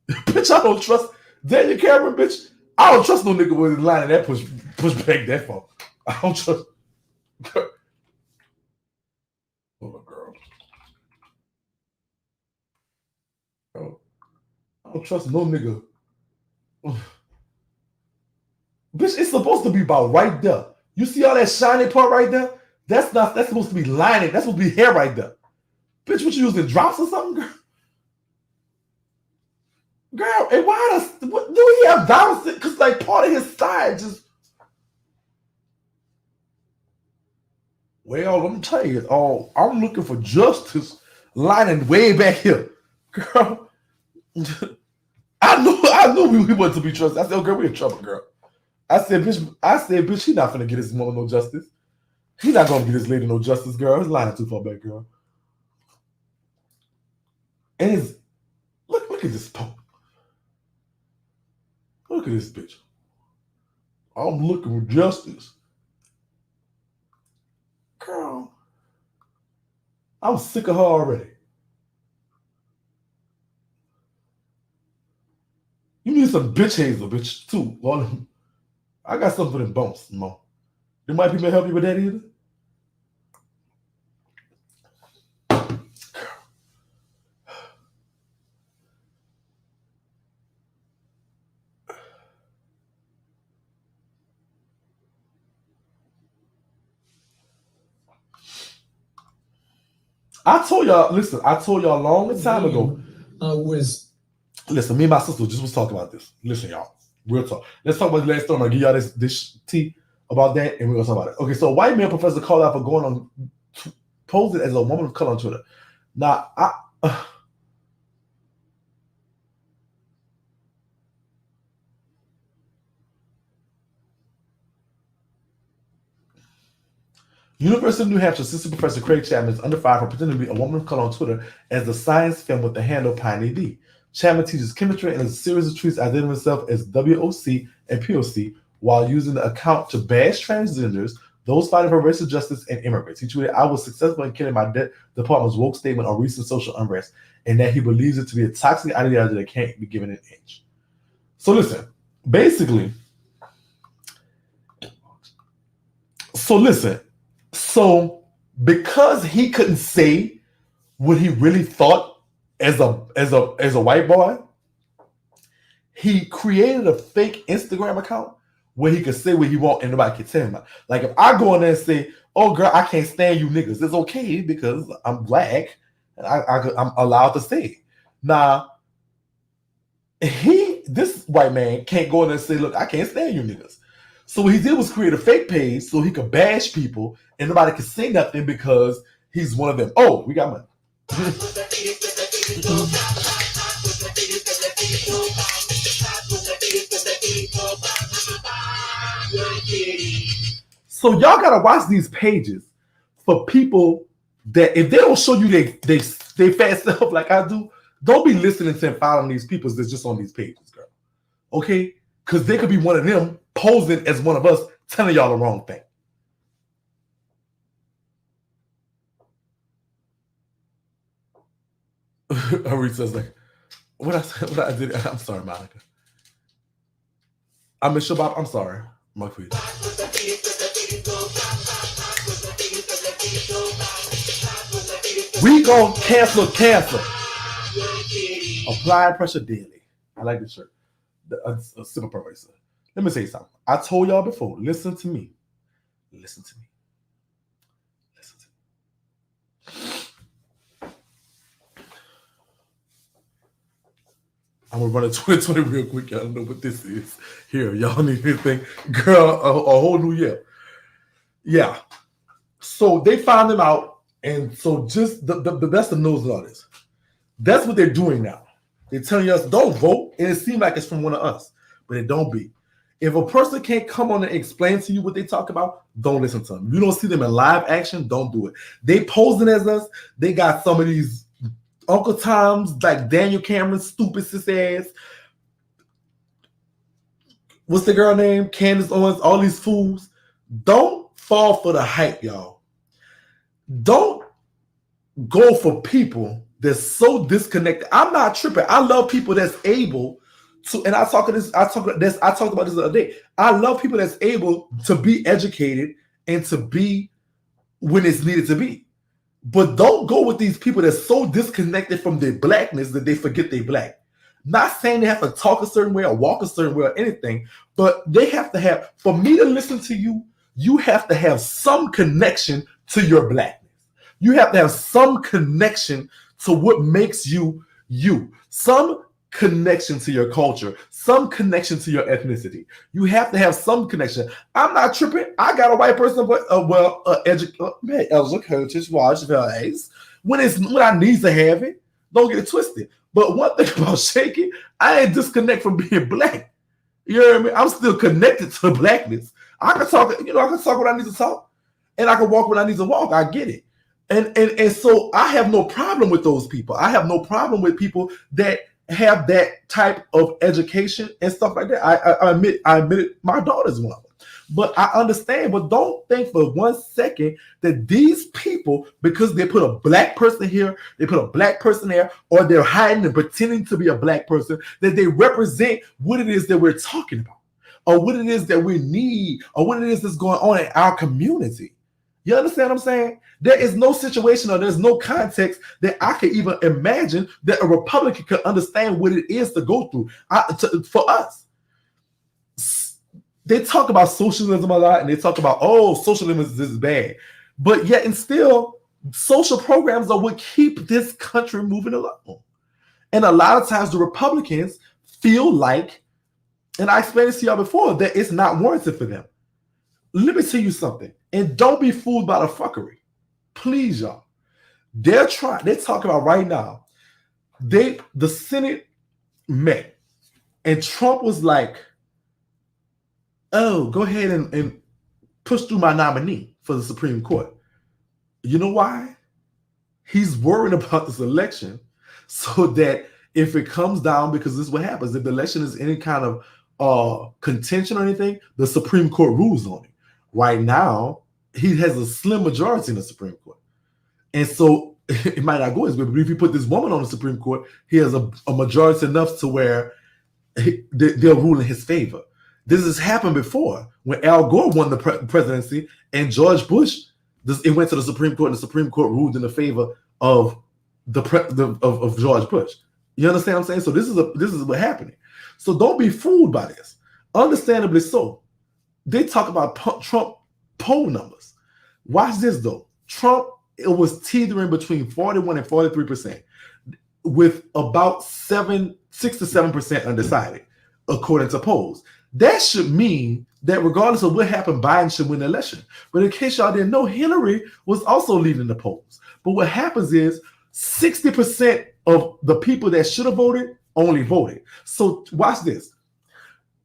Bitch, I don't trust Daniel Cameron, bitch. I don't trust no nigga with his line and that push back that far. I don't trust. Girl. Oh, girl. Girl. I don't trust no nigga. Bitch, it's supposed to be about right there. You see all that shiny part right there? That's supposed to be lining. That's supposed to be hair right there. Bitch, what you using, drops or something, girl? Girl, and why what, do he have diamonds? Because like part of his side just. Well, let me tell you, I'm looking for justice lining way back here. Girl, I knew we wasn't to be trusted. I said, oh, girl, we in trouble, girl. I said, bitch, he not finna get his mama no justice. He not gonna get his lady no justice, girl. His line is too far back, girl. And look at this pope. Look at this bitch. I'm looking for justice. Girl, I'm sick of her already. You need some bitch hazel, bitch, too. I got something for them bumps, Mo. Them white people help you with that either? I told y'all a long time ago. Listen, me and my sister just was talking about this. Listen, y'all, real talk. Let's talk about the last story. I'm gonna give y'all this tea about that, and we're gonna talk about it. Okay, so a white male professor called out for going on posing as a woman of color on Twitter. Now, University of New Hampshire assistant professor Craig Chapman is under fire for pretending to be a woman of color on Twitter as the science film with the handle Pioneer D. Chapman teaches chemistry and has a series of tweets identifying himself as WOC and POC while using the account to bash transgenders, those fighting for racial justice, and immigrants. He tweeted, I was successful in killing my department's woke statement on recent social unrest, and that he believes it to be a toxic ideology that can't be given an inch. So listen, basically, so because he couldn't say what he really thought as a white boy, he created a fake Instagram account where he could say what he want and nobody can tell him about. Like if I go in there and say, "Oh girl, I can't stand you niggas," it's okay because I'm black and I'm allowed to say it. Now, this white man can't go in there and say, "Look, I can't stand you niggas." So what he did was create a fake page so he could bash people and nobody could say nothing because he's one of them. Oh, we got money. So y'all gotta watch these pages for people that if they don't show you they fat stuff like I do, don't be listening to and following these people that's just on these pages, girl. Okay? Because they could be one of them posing as one of us telling y'all the wrong thing. Aretha's like, what I did, I'm sorry, Monica. I miss your Bob, I'm sorry, Marquise. We gon' cancel cancer. Apply pressure daily. I like this shirt. A simple purpose. Let me say something. I told y'all before, listen to me. Listen to me. Listen to me. I'm gonna run a 2020 real quick. Y'all don't know what this is. Here, y'all need anything. Girl, a whole new year. Yeah. So they found them out, and so just the best of news on this. That's what they're doing now. They're telling us don't vote, and it seems like it's from one of us, but it don't be. If a person can't come on and explain to you what they talk about, don't listen to them. You don't see them in live action, don't do it. They posing as us. They got some of these Uncle Toms like Daniel Cameron, stupid sis ass. What's the girl name? Candace Owens, all these fools. Don't fall for the hype, y'all. Don't go for people that's so disconnected. I'm not tripping. I love people that's able to, and I talked about this the other day. I love people that's able to be educated and to be when it's needed to be. But don't go with these people that's so disconnected from their blackness that they forget they're black. Not saying they have to talk a certain way or walk a certain way or anything, but they have to have, for me to listen to you, you have to have some connection to your blackness. You have to have some connection to what makes you you. Some connection to your culture, some connection to your ethnicity. You have to have some connection. I'm not tripping. I got a white person, but educated, watch values when I need to have it. Don't get it twisted. But one thing about Shakie, I ain't disconnect from being black. You know what I mean? I'm still connected to blackness. I can talk, I can talk when I need to talk, and I can walk when I need to walk. I get it. And so I have no problem with those people. I have no problem with people that have that type of education and stuff like that. I admit it, my daughter's one of them. But I understand, but don't think for 1 second that these people, because they put a black person here, they put a black person there, or they're hiding and pretending to be a black person, that they represent what it is that we're talking about, or what it is that we need, or what it is that's going on in our community. You understand what I'm saying? There is no situation or there's no context that I can even imagine that a Republican could understand what it is to go through. For us, they talk about socialism a lot, and they talk about, socialism is bad. But yet and still, social programs are what keep this country moving along. And a lot of times the Republicans feel like, and I explained this to y'all before, that it's not warranted for them. Let me tell you something, and don't be fooled by the fuckery. Please, y'all. They're talking about right now, the Senate met, and Trump was like, go ahead and push through my nominee for the Supreme Court. You know why? He's worried about this election so that if it comes down, because this is what happens, if the election is any kind of contention or anything, the Supreme Court rules on it. Right now, he has a slim majority in the Supreme Court. And so it might not go his way, but if you put this woman on the Supreme Court, he has a majority enough to where they'll rule in his favor. This has happened before when Al Gore won the presidency and George Bush, it went to the Supreme Court and the Supreme Court ruled in the favor of of George Bush. You understand what I'm saying? So this is what's happening. So don't be fooled by this. Understandably so. They talk about Trump poll numbers. Watch this though. Trump, it was teetering between 41 and 43%, with about 6 to 7% undecided, according to polls. That should mean that regardless of what happened, Biden should win the election. But in case y'all didn't know, Hillary was also leading the polls. But what happens is 60% of the people that should have voted only voted. So watch this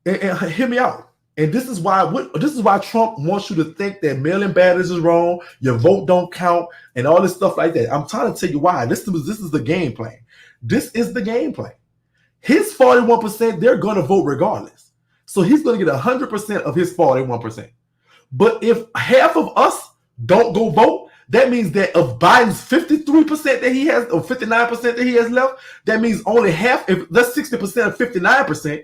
and hear me out. And this is why Trump wants you to think that mail-in ballots is wrong, your vote don't count, and all this stuff like that. I'm trying to tell you why. This is the game plan. This is the game plan. His 41%, they're going to vote regardless. So he's going to get 100% of his 41%. But if half of us don't go vote, that means that of Biden's 53% that he has, or 59% that he has left, that means only half, if that's 60% of 59%,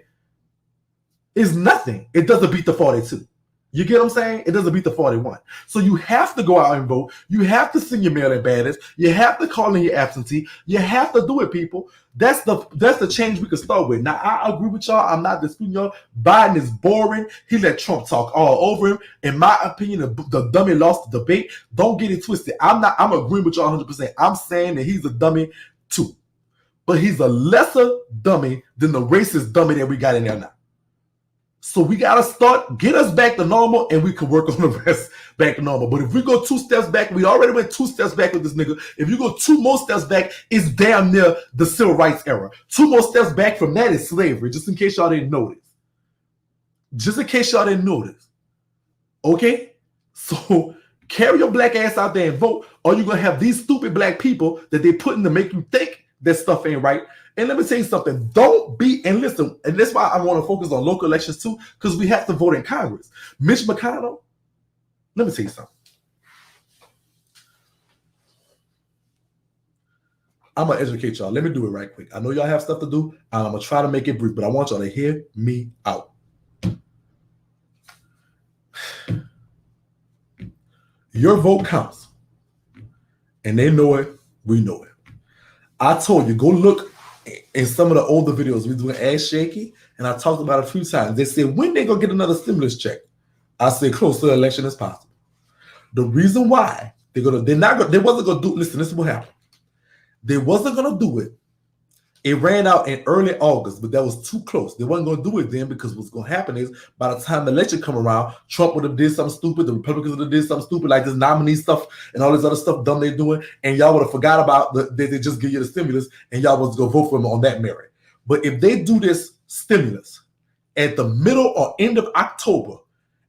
is nothing. It doesn't beat the 42. You get what I'm saying? It doesn't beat the 41. So you have to go out and vote. You have to send your mail-in ballots. You have to call in your absentee. You have to do it, people. That's the change we can start with. Now, I agree with y'all. I'm not disputing y'all. Biden is boring. He let Trump talk all over him. In my opinion, the dummy lost the debate. Don't get it twisted. I'm agreeing with y'all 100%. I'm saying that he's a dummy too. But he's a lesser dummy than the racist dummy that we got in there now. So we got to get us back to normal, and we can work on the rest back to normal. But if we go 2 steps back, we already went 2 steps back with this nigga. If you go 2 more steps back, it's damn near the civil rights era. 2 more steps back from that is slavery, just in case y'all didn't know this. Just in case y'all didn't know this. Okay? So carry your black ass out there and vote, or you're going to have these stupid black people that they put in to make you think that stuff ain't right. And let me tell you something. Don't be, and listen, and that's why I want to focus on local elections too, because we have to vote in Congress. Mitch McConnell, let me tell you something. I'm going to educate y'all. Let me do it right quick. I know y'all have stuff to do. I'm going to try to make it brief, but I want y'all to hear me out. Your vote counts. And they know it. We know it. I told you, go look in some of the older videos. We doing Ask Shakie, and I talked about it a few times. They said, when they going to get another stimulus check? I said, close to the election as possible. The reason why they wasn't going to do, listen, this is what happened. They wasn't going to do it. It ran out in early August, but that was too close. They wasn't going to do it then because what's going to happen is by the time the election come around, Trump would have did something stupid. The Republicans would have did something stupid like this nominee stuff and all this other stuff dumb they're doing. And y'all would have forgot about they just give you the stimulus and y'all was going to vote for them on that merit. But if they do this stimulus at the middle or end of October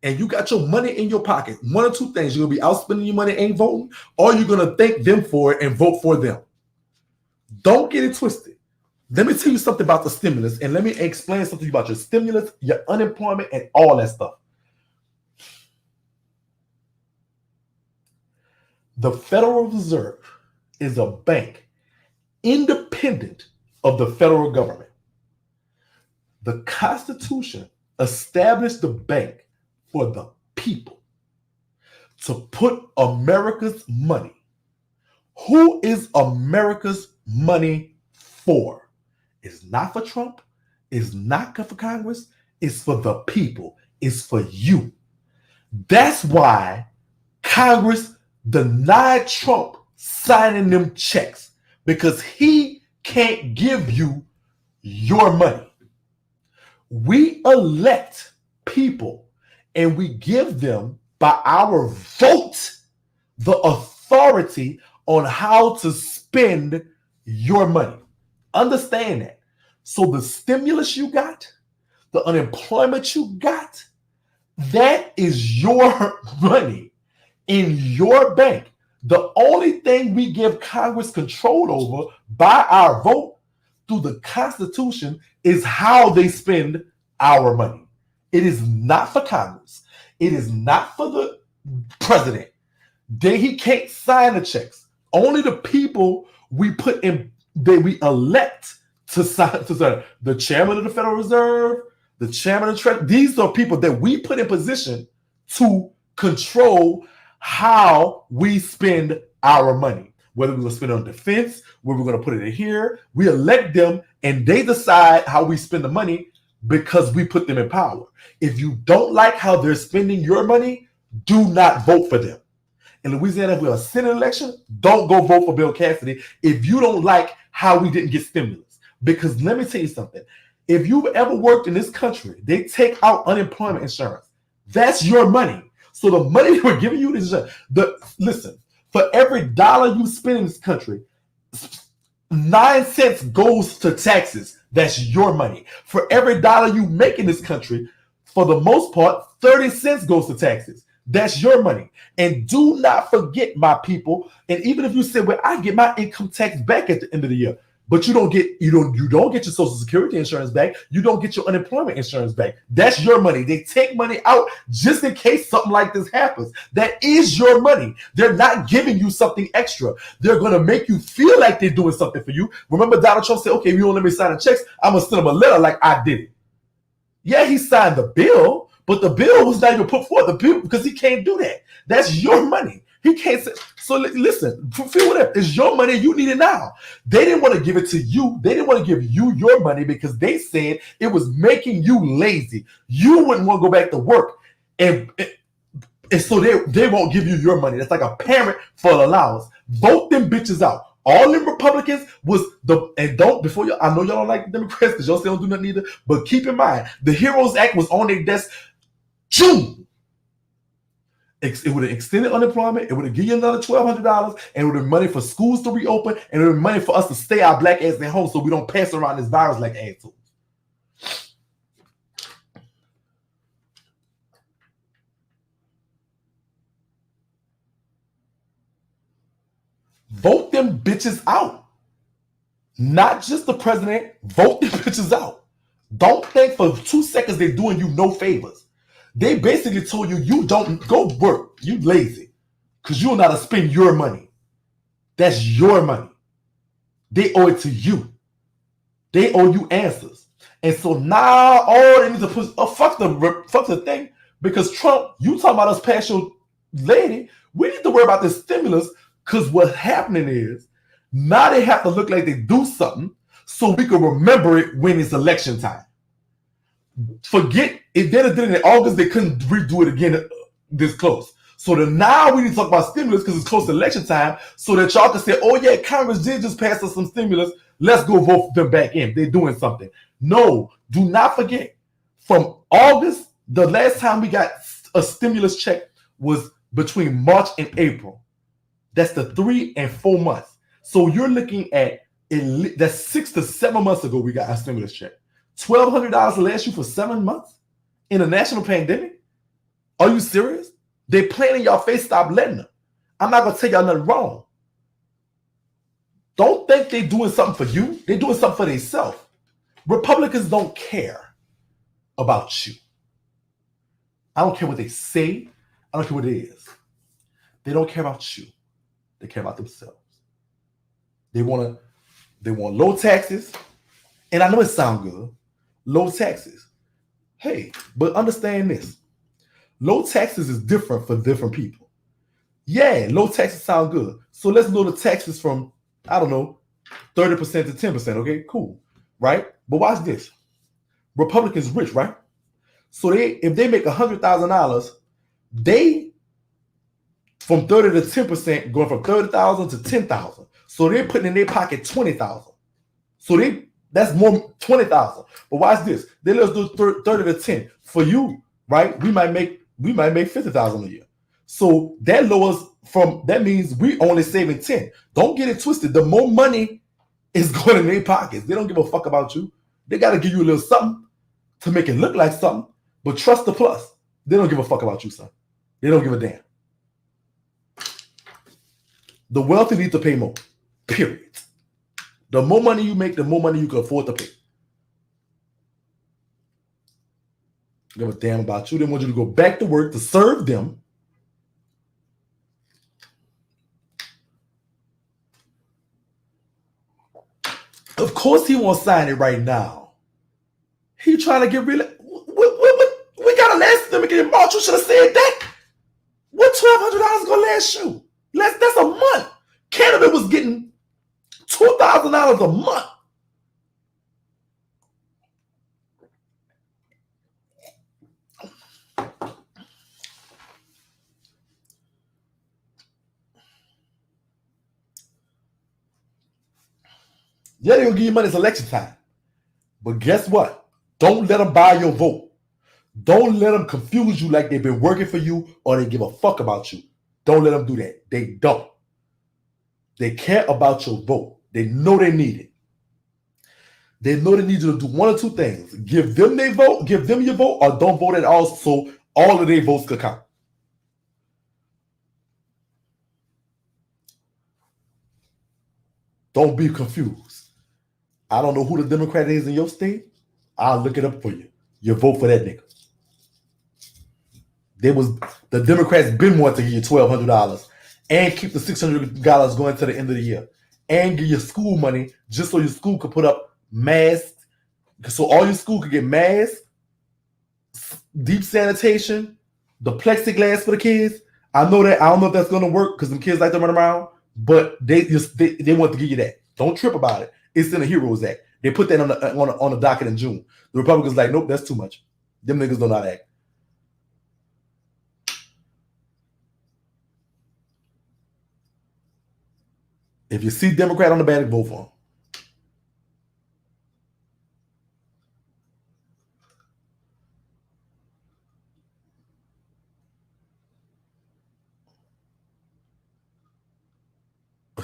and you got your money in your pocket, one or two things, you're going to be out spending your money, ain't voting, or you're going to thank them for it and vote for them. Don't get it twisted. Let me tell you something about the stimulus, and let me explain something about your stimulus, your unemployment, and all that stuff. The Federal Reserve is a bank independent of the federal government. The Constitution established the bank for the people to put America's money. Who is America's money for? It's not for Trump. It's not for Congress. It's for the people. It's for you. That's why Congress denied Trump signing them checks, because he can't give you your money. We elect people and we give them, by our vote, the authority on how to spend your money. Understand that. So the stimulus you got, the unemployment you got, that is your money in your bank. The only thing we give Congress control over by our vote through the Constitution is how they spend our money. It is not for Congress. It is not for the president. He can't sign the checks. Only the people we put in, that we elect to sign. The chairman of the Federal Reserve, the chairman of the Treasury. These are people that we put in position to control how we spend our money. Whether we're going to spend it on defense, where we're going to put it in here. We elect them and they decide how we spend the money because we put them in power. If you don't like how they're spending your money, do not vote for them. In Louisiana, if we have a Senate election, don't go vote for Bill Cassidy if you don't like how we didn't get stimulus. Because let me tell you something. If you've ever worked in this country, they take out unemployment insurance. That's your money. So the money they were giving you is listen, for every dollar you spend in this country, 9 cents goes to taxes. That's your money. For every dollar you make in this country, for the most part, 30 cents goes to taxes. That's your money. And do not forget, my people, and even if you say, well, I get my income tax back at the end of the year, but you don't get your Social Security insurance back. You don't get your unemployment insurance back. That's your money. They take money out just in case something like this happens. That is your money. They're not giving you something extra. They're going to make you feel like they're doing something for you. Remember, Donald Trump said, okay, if you don't let me sign the checks, I'm going to send him a letter like I did it. Yeah, he signed the bill, but the bill was not even put forth the bill because he can't do that. That's your money. He can't say. So listen, feel whatever. It's your money. You need it now. They didn't want to give it to you. They didn't want to give you your money because they said it was making you lazy. You wouldn't want to go back to work. And so they won't give you your money. That's like a parent for an allowance. Vote them bitches out. All them Republicans I know y'all don't like Democrats because y'all still don't do nothing either. But keep in mind, the HEROES Act was on their desk June. It would have extended unemployment. It would have given you another $1,200, and it would have money for schools to reopen, and it would have money for us to stay our black ass at home so we don't pass around this virus like assholes. Vote them bitches out. Not just the president, vote them bitches out. Don't think for 2 seconds they're doing you no favors. They basically told you don't go work. You lazy. Because you don't know how to spend your money. That's your money. They owe it to you. They owe you answers. And so now all they need to push, fuck the thing. Because Trump, you talking about us past your lady, we need to worry about this stimulus because what's happening is now they have to look like they do something so we can remember it when it's election time. Forget, if they'd have did it in August, they couldn't redo it again this close. So now we need to talk about stimulus because it's close to election time so that y'all can say, oh yeah, Congress did just pass us some stimulus. Let's go vote them back in. They're doing something. No, do not forget. From August, the last time we got a stimulus check was between March and April. That's the 3 and 4 months. So you're looking at, that's 6 to 7 months ago we got our stimulus check. $1,200 to last you for 7 months in a national pandemic? Are you serious? They playing in your face, stop letting them. I'm not going to tell y'all nothing wrong. Don't think they're doing something for you. They're doing something for themselves. Republicans don't care about you. I don't care what they say. I don't care what it is. They don't care about you. They care about themselves. They want low taxes. And I know it sounds good. Low taxes. Hey, but understand this. Low taxes is different for different people. Yeah, low taxes sound good. So let's lower the taxes from, I don't know, 30% to 10%. Okay, cool. Right? But watch this. Republicans rich, right? So if they make $100,000, they from 30 to 10% going from 30,000 to 10,000. So they're putting in their pocket 20,000. So that's more 20,000. But watch this. Then let's do 30 to 10 for you, right? We might make 50,000 a year. So that lowers from, that means we only saving 10. Don't get it twisted. The more money is going in their pockets. They don't give a fuck about you. They got to give you a little something to make it look like something. But trust the plus. They don't give a fuck about you, son. They don't give a damn. The wealthy need to pay more. Period. The more money you make, the more money you can afford to pay. Give a damn about you. They want you to go back to work to serve them. Of course he won't sign it right now. He trying to get rid of... We got to last them again in March. You should have said that. What $1,200 going to last you? That's a month. Canada was getting $2,000 a month. Yeah, they're going to give you money. It's election time. But guess what? Don't let them buy your vote. Don't let them confuse you like they've been working for you or they give a fuck about you. Don't let them do that. They don't. They care about your vote. They know they need it. They know they need you to do one or two things. Give them their vote, give them your vote, or don't vote at all so all of their votes could count. Don't be confused. I don't know who the Democrat is in your state. I'll look it up for you. You vote for that nigga. The Democrats been wanting to give you $1,200 and keep the $600 going to the end of the year and give you school money just so your school could put up masks, so all your school could get masks, deep sanitation, the plexiglass for the kids. I know that. I don't know if that's going to work because the kids like to run around, but they want to give you that. Don't trip about it. It's in the Heroes Act. They put that on the docket in June. The Republicans like, nope, that's too much. Them niggas don't know how to act. If you see Democrat on the ballot, vote for him.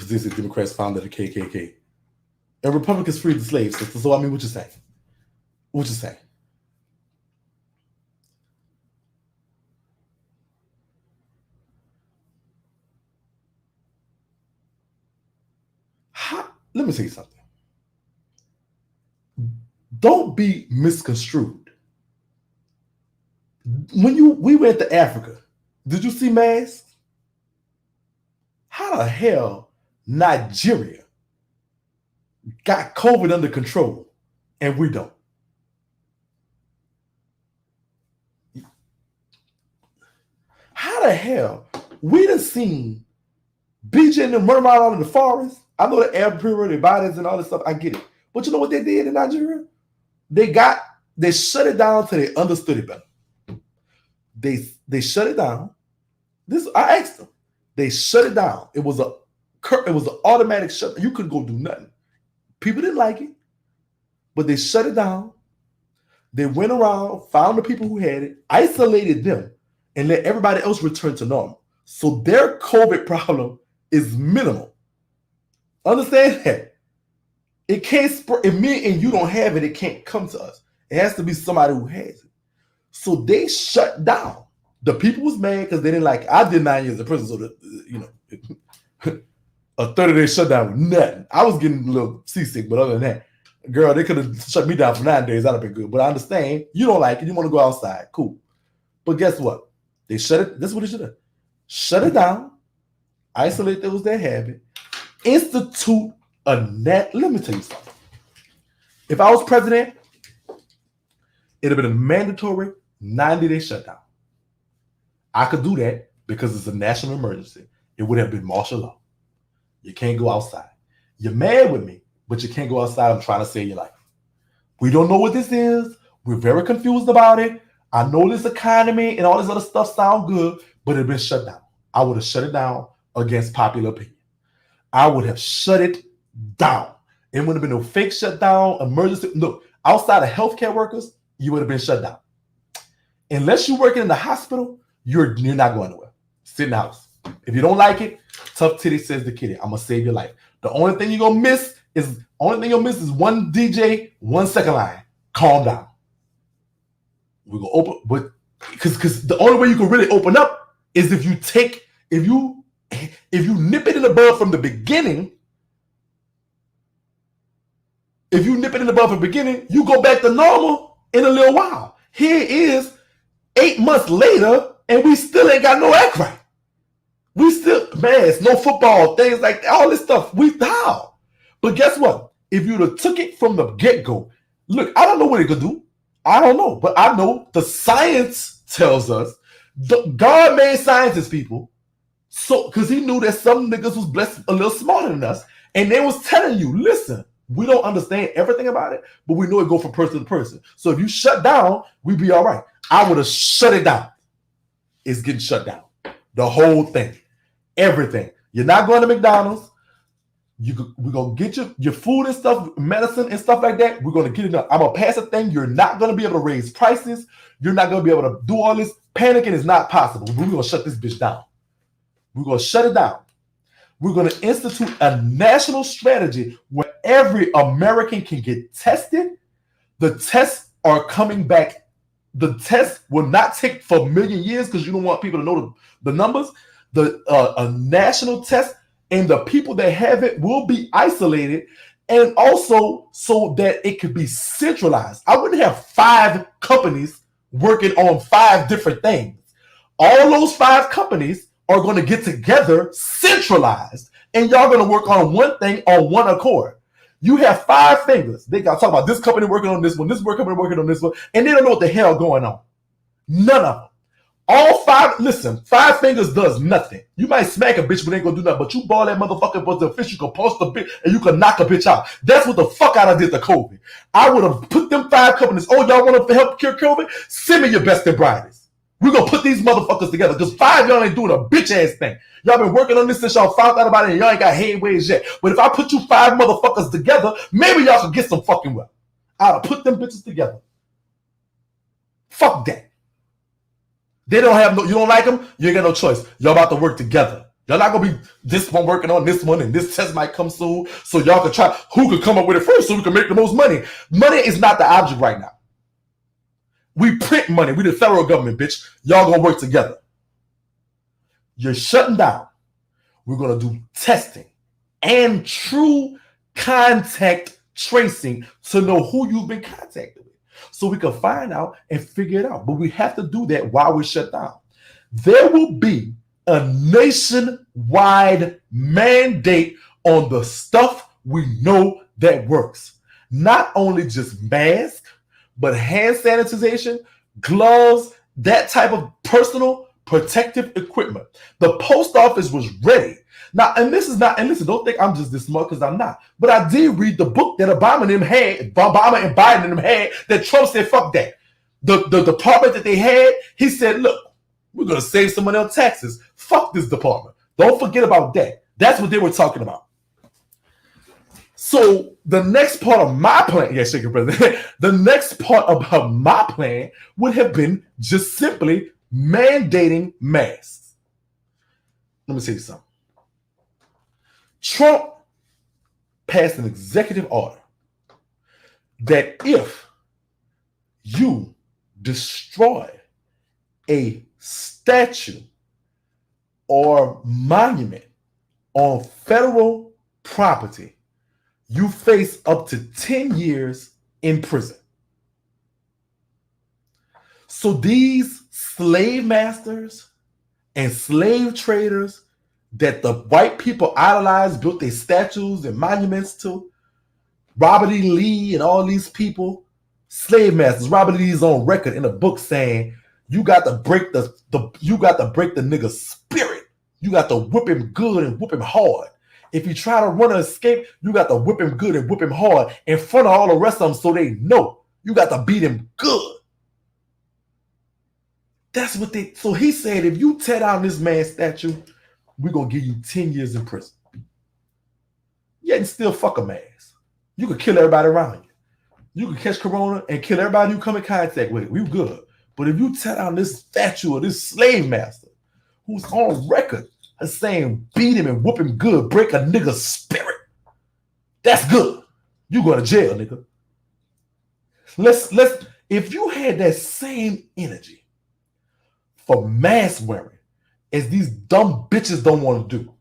This is Democrats founded the KKK. And Republicans freed the slaves. So I mean, what you say? What you say? let me tell you something. Don't be misconstrued. When we went to Africa, did you see masks? How the hell Nigeria got COVID under control and we don't? How the hell we done seen BJ and them run around out in the forest? I know the air purifier, their bodies and all this stuff. I get it. But you know what they did in Nigeria? They shut it down till they understood it better. They shut it down. I asked them. They shut it down. It was an automatic shut. You couldn't go do nothing. People didn't like it, but they shut it down. They went around, found the people who had it, isolated them, and let everybody else return to normal. So their COVID problem is minimal. Understand that. It can't spread. If me and you don't have it, it can't come to us. It has to be somebody who has it. So they shut down. The people was mad because they didn't like it. I did 9 years in prison, so a 30-day shutdown with nothing. I was getting a little seasick, but other than that, girl, they could have shut me down for 9 days. That'd have been good. But I understand you don't like it. You want to go outside. Cool. But guess what? They shut it. This is what they should have. Shut it down. Isolate those that have it. Institute a net. Let me tell you something. If I was president, it'd have been a mandatory 90-day shutdown. I could do that because it's a national emergency. It would have been martial law. You can't go outside. You're mad with me, but you can't go outside. I'm trying to save your life. We don't know what this is. We're very confused about it. I know this economy and all this other stuff sound good, but it had been shut down. I would have shut it down against popular opinion. I would have shut it down. It would have been no fake shutdown, emergency. Look, outside of healthcare workers, you would have been shut down. Unless you're working in the hospital, you're not going nowhere. Sit in the house. If you don't like it, tough titty says the kitty. I'm gonna save your life. The only thing you'll miss is one DJ, 1 second line. Calm down. We're gonna open, but because the only way you can really open up is if you nip it in the bud from the beginning. If you nip it in the bud from the beginning, you go back to normal in a little while. Here it is 8 months later, and we still ain't got no act right. We still, it's no football, things like that, all this stuff. How? But guess what? If you'd have took it from the get-go, look, I don't know what it could do. I don't know, but I know the science tells us, God made scientists, people, so because he knew that some niggas was blessed a little smarter than us, and they was telling you, listen, we don't understand everything about it, but we know it go from person to person. So if you shut down, we be all right. I would have shut it down. It's getting shut down. The whole thing. Everything. You're not going to McDonald's. We're going to get your food and stuff, medicine and stuff like that. We're going to get it up. I'm going to pass a thing. You're not going to be able to raise prices. You're not going to be able to do all this. Panicking is not possible. We're going to shut this bitch down. We're going to shut it down. We're going to institute a national strategy where every American can get tested. The tests are coming back. The test will not take for a million years because you don't want people to know the numbers. A national test, and the people that have it will be isolated, and also so that it could be centralized. I wouldn't have 5 companies working on 5 different things. All those 5 companies are going to get together centralized, and y'all going to work on one thing on one accord. You have 5 fingers. They got to talk about this company working on this one, this company working on this one, and they don't know what the hell going on. None of them. All 5, listen, 5 fingers does nothing. You might smack a bitch, but ain't gonna do nothing. But you ball that motherfucker with the fish, you can pulse the bitch, and you can knock a bitch out. That's what the fuck I did to COVID. I would have put them 5 companies, oh, y'all want to help cure COVID? Send me your best and brightest. We're gonna put these motherfuckers together, because 5 y'all ain't doing a bitch-ass thing. Y'all been working on this since y'all found out about it, and y'all ain't got headways yet. But if I put you 5 motherfuckers together, maybe y'all can get some fucking well. I'd have put them bitches together. Fuck that. They don't have you don't like them, you ain't got no choice. Y'all about to work together. Y'all not gonna be this one working on this one, and this test might come soon, so y'all can try who could come up with it first so we can make the most money. Money is not the object right now. We print money. We the federal government, bitch. Y'all gonna work together. You're shutting down. We're gonna do testing and true contact tracing to know who you've been contacted with. So we can find out and figure it out. But we have to do that while we're shut down. There will be a nationwide mandate on the stuff we know that works. Not only just masks, but hand sanitization, gloves, that type of personal protective equipment. The post office was ready. Now, and listen, don't think I'm just this smart, because I'm not. But I did read the book that Obama and Biden and them had, that Trump said, fuck that. The department that they had, he said, look, we're going to save some money on taxes. Fuck this department. Don't forget about that. That's what they were talking about. So the next part of my plan, shake your president. The next part about my plan would have been just simply mandating masks. Let me tell you something. Trump passed an executive order that if you destroy a statue or monument on federal property, you face up to 10 years in prison. So these slave masters and slave traders that the white people idolized, built their statues and monuments to, Robert E. Lee and all these people, slave masters. Robert E. Lee's on record in a book saying, you got to break the nigga's spirit. You got to whip him good and whip him hard. If you try to run or escape, you got to whip him good and whip him hard in front of all the rest of them so they know. You got to beat him good. That's what they... So he said, if you tear down this man's statue, we're going to give you 10 years in prison. Yet and still fuck a mask. You could kill everybody around you. You could catch corona and kill everybody you come in contact with. We good. But if you tear down this statue of this slave master who's on record as saying beat him and whoop him good, break a nigga's spirit, that's good. You go to jail, nigga. Let's if you had that same energy for mask wearing as these dumb bitches don't want to do,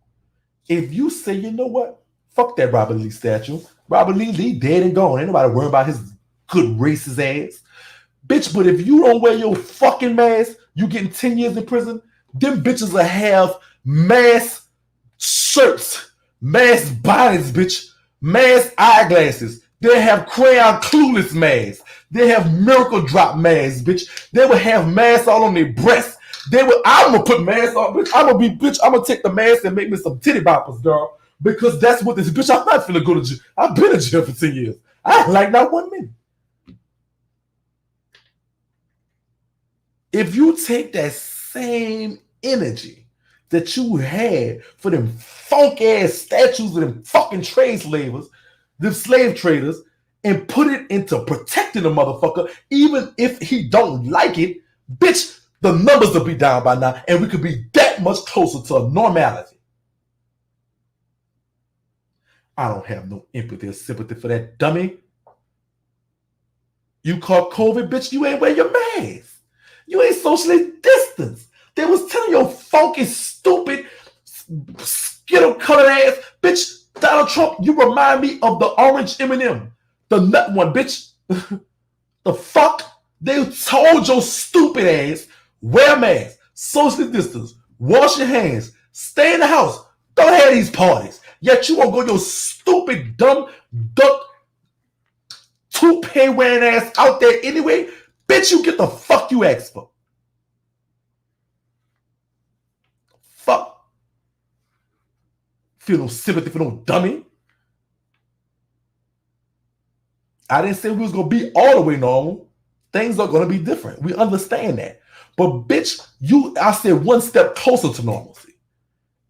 if you say, you know what, fuck that Robert Lee statue. Robert Lee dead and gone. Ain't nobody worrying about his good racist ass. Bitch, but if you don't wear your fucking mask, you getting 10 years in prison. Them bitches will have mask shirts, mask bonnets, bitch, mask eyeglasses. They'll have crayon clueless masks. They have miracle drop masks, bitch. They will have masks all on their breasts. I'm gonna put masks on, bitch. I'm gonna take the mask and make me some titty boppers, girl. Because that's what this bitch, I'm not finna go to jail. I've been in jail for 10 years. I ain't like not 1 minute. If you take that same energy that you had for them funk ass statues of them fucking them slave traders, and put it into protecting the motherfucker, even if he don't like it, bitch, the numbers will be down by now, and we could be that much closer to a normality. I don't have no empathy or sympathy for that dummy. You caught COVID, bitch, you ain't wear your mask. You ain't socially distanced. They was telling your funky, stupid, skittle-colored ass, bitch, Donald Trump, you remind me of the orange M&M. The nut one, bitch. The fuck? They told your stupid ass, wear a mask, socially distance, wash your hands, stay in the house, don't have these parties. Yet you won't go your stupid, dumb, duck, toupee wearing ass out there anyway. Bitch, you get the fuck you asked for. Fuck. Feel no sympathy for no dummy. I didn't say we was going to be all the way normal. Things are going to be different. We understand that. But bitch, I said one step closer to normalcy.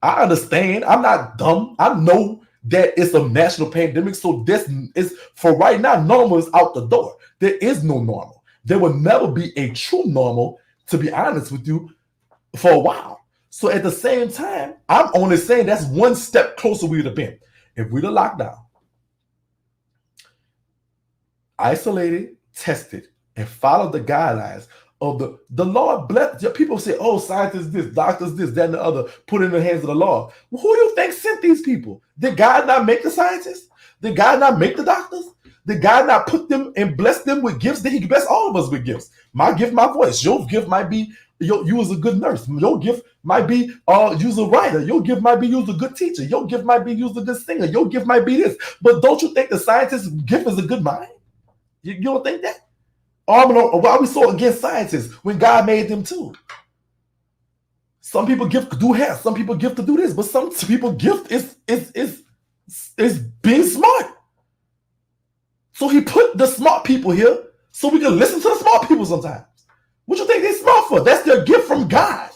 I understand. I'm not dumb. I know that it's a national pandemic. So this is, for right now, normal is out the door. There is no normal. There will never be a true normal, to be honest with you, for a while. So at the same time, I'm only saying that's one step closer we would have been. If we'd have locked down, isolated, tested, and followed the guidelines of the Lord bless. People say, oh, scientists this, doctors this, that, and the other, put in the hands of the Lord. Well, who do you think sent these people? Did God not make the scientists? Did God not make the doctors? Did God not put them and bless them with gifts? Did he bless all of us with gifts? My gift, my voice. Your gift might be you as a good nurse. Your gift might be you as a writer. Your gift might be you as a good teacher. Your gift might be you as a good singer. Your gift might be this. But don't you think the scientist's gift is a good mind? You don't think that? Why are we so against scientists when God made them too? Some people gift to do hair. Some people gift to do this. But some people gift is being smart. So he put the smart people here so we can listen to the smart people sometimes. What you think they're smart for? That's their gift from God.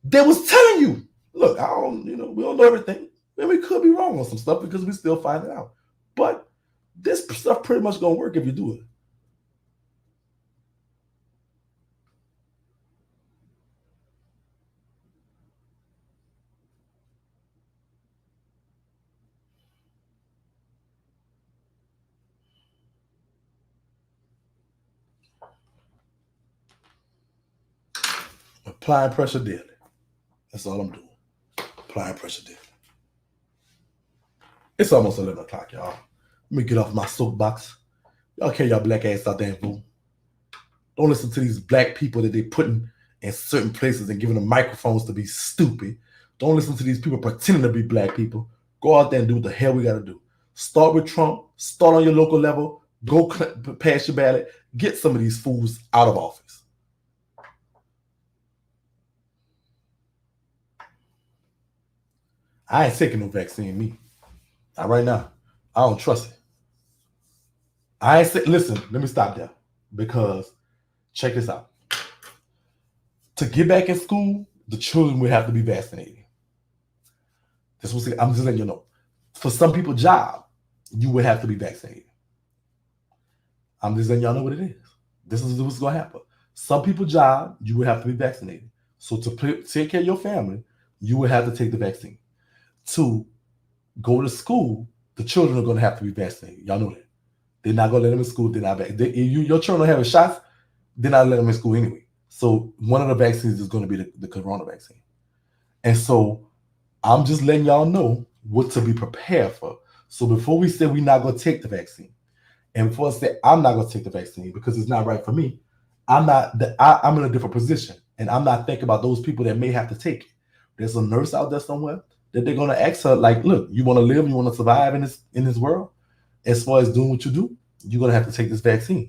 They was telling you, look, we don't know everything. And we could be wrong on some stuff because we still find it out. But this stuff pretty much gonna work if you do it. Applying pressure daily. That's all I'm doing. Applying pressure daily. It's almost 11 o'clock, y'all. Let me get off my soapbox. Y'all carry y'all black ass out there and vote. Don't listen to these black people that they putting in certain places and giving them microphones to be stupid. Don't listen to these people pretending to be black people. Go out there and do what the hell we got to do. Start with Trump. Start on your local level. Go pass your ballot. Get some of these fools out of office. I ain't taking no vaccine, me. Not right now. I don't trust it. I ain't say, listen, let me stop there. Because check this out. To get back in school, the children will have to be vaccinated. I'm just letting you know. For some people's job, you will have to be vaccinated. I'm just letting y'all know what it is. This is what's going to happen. Some people's job, you will have to be vaccinated. So to take care of your family, you will have to take the vaccine. To go to school, the children are going to have to be vaccinated. Y'all know that. They're not going to let them in school. They're not your children are having shots, they're not letting them in school anyway. So one of the vaccines is going to be the corona vaccine. And so I'm just letting y'all know what to be prepared for. So before we say we're not going to take the vaccine, and before I say I'm not going to take the vaccine because it's not right for me, I'm in a different position. And I'm not thinking about those people that may have to take it. There's a nurse out there somewhere that they're going to ask her, like, look, you want to live, you want to survive in this world, as far as doing what you do, you're going to have to take this vaccine.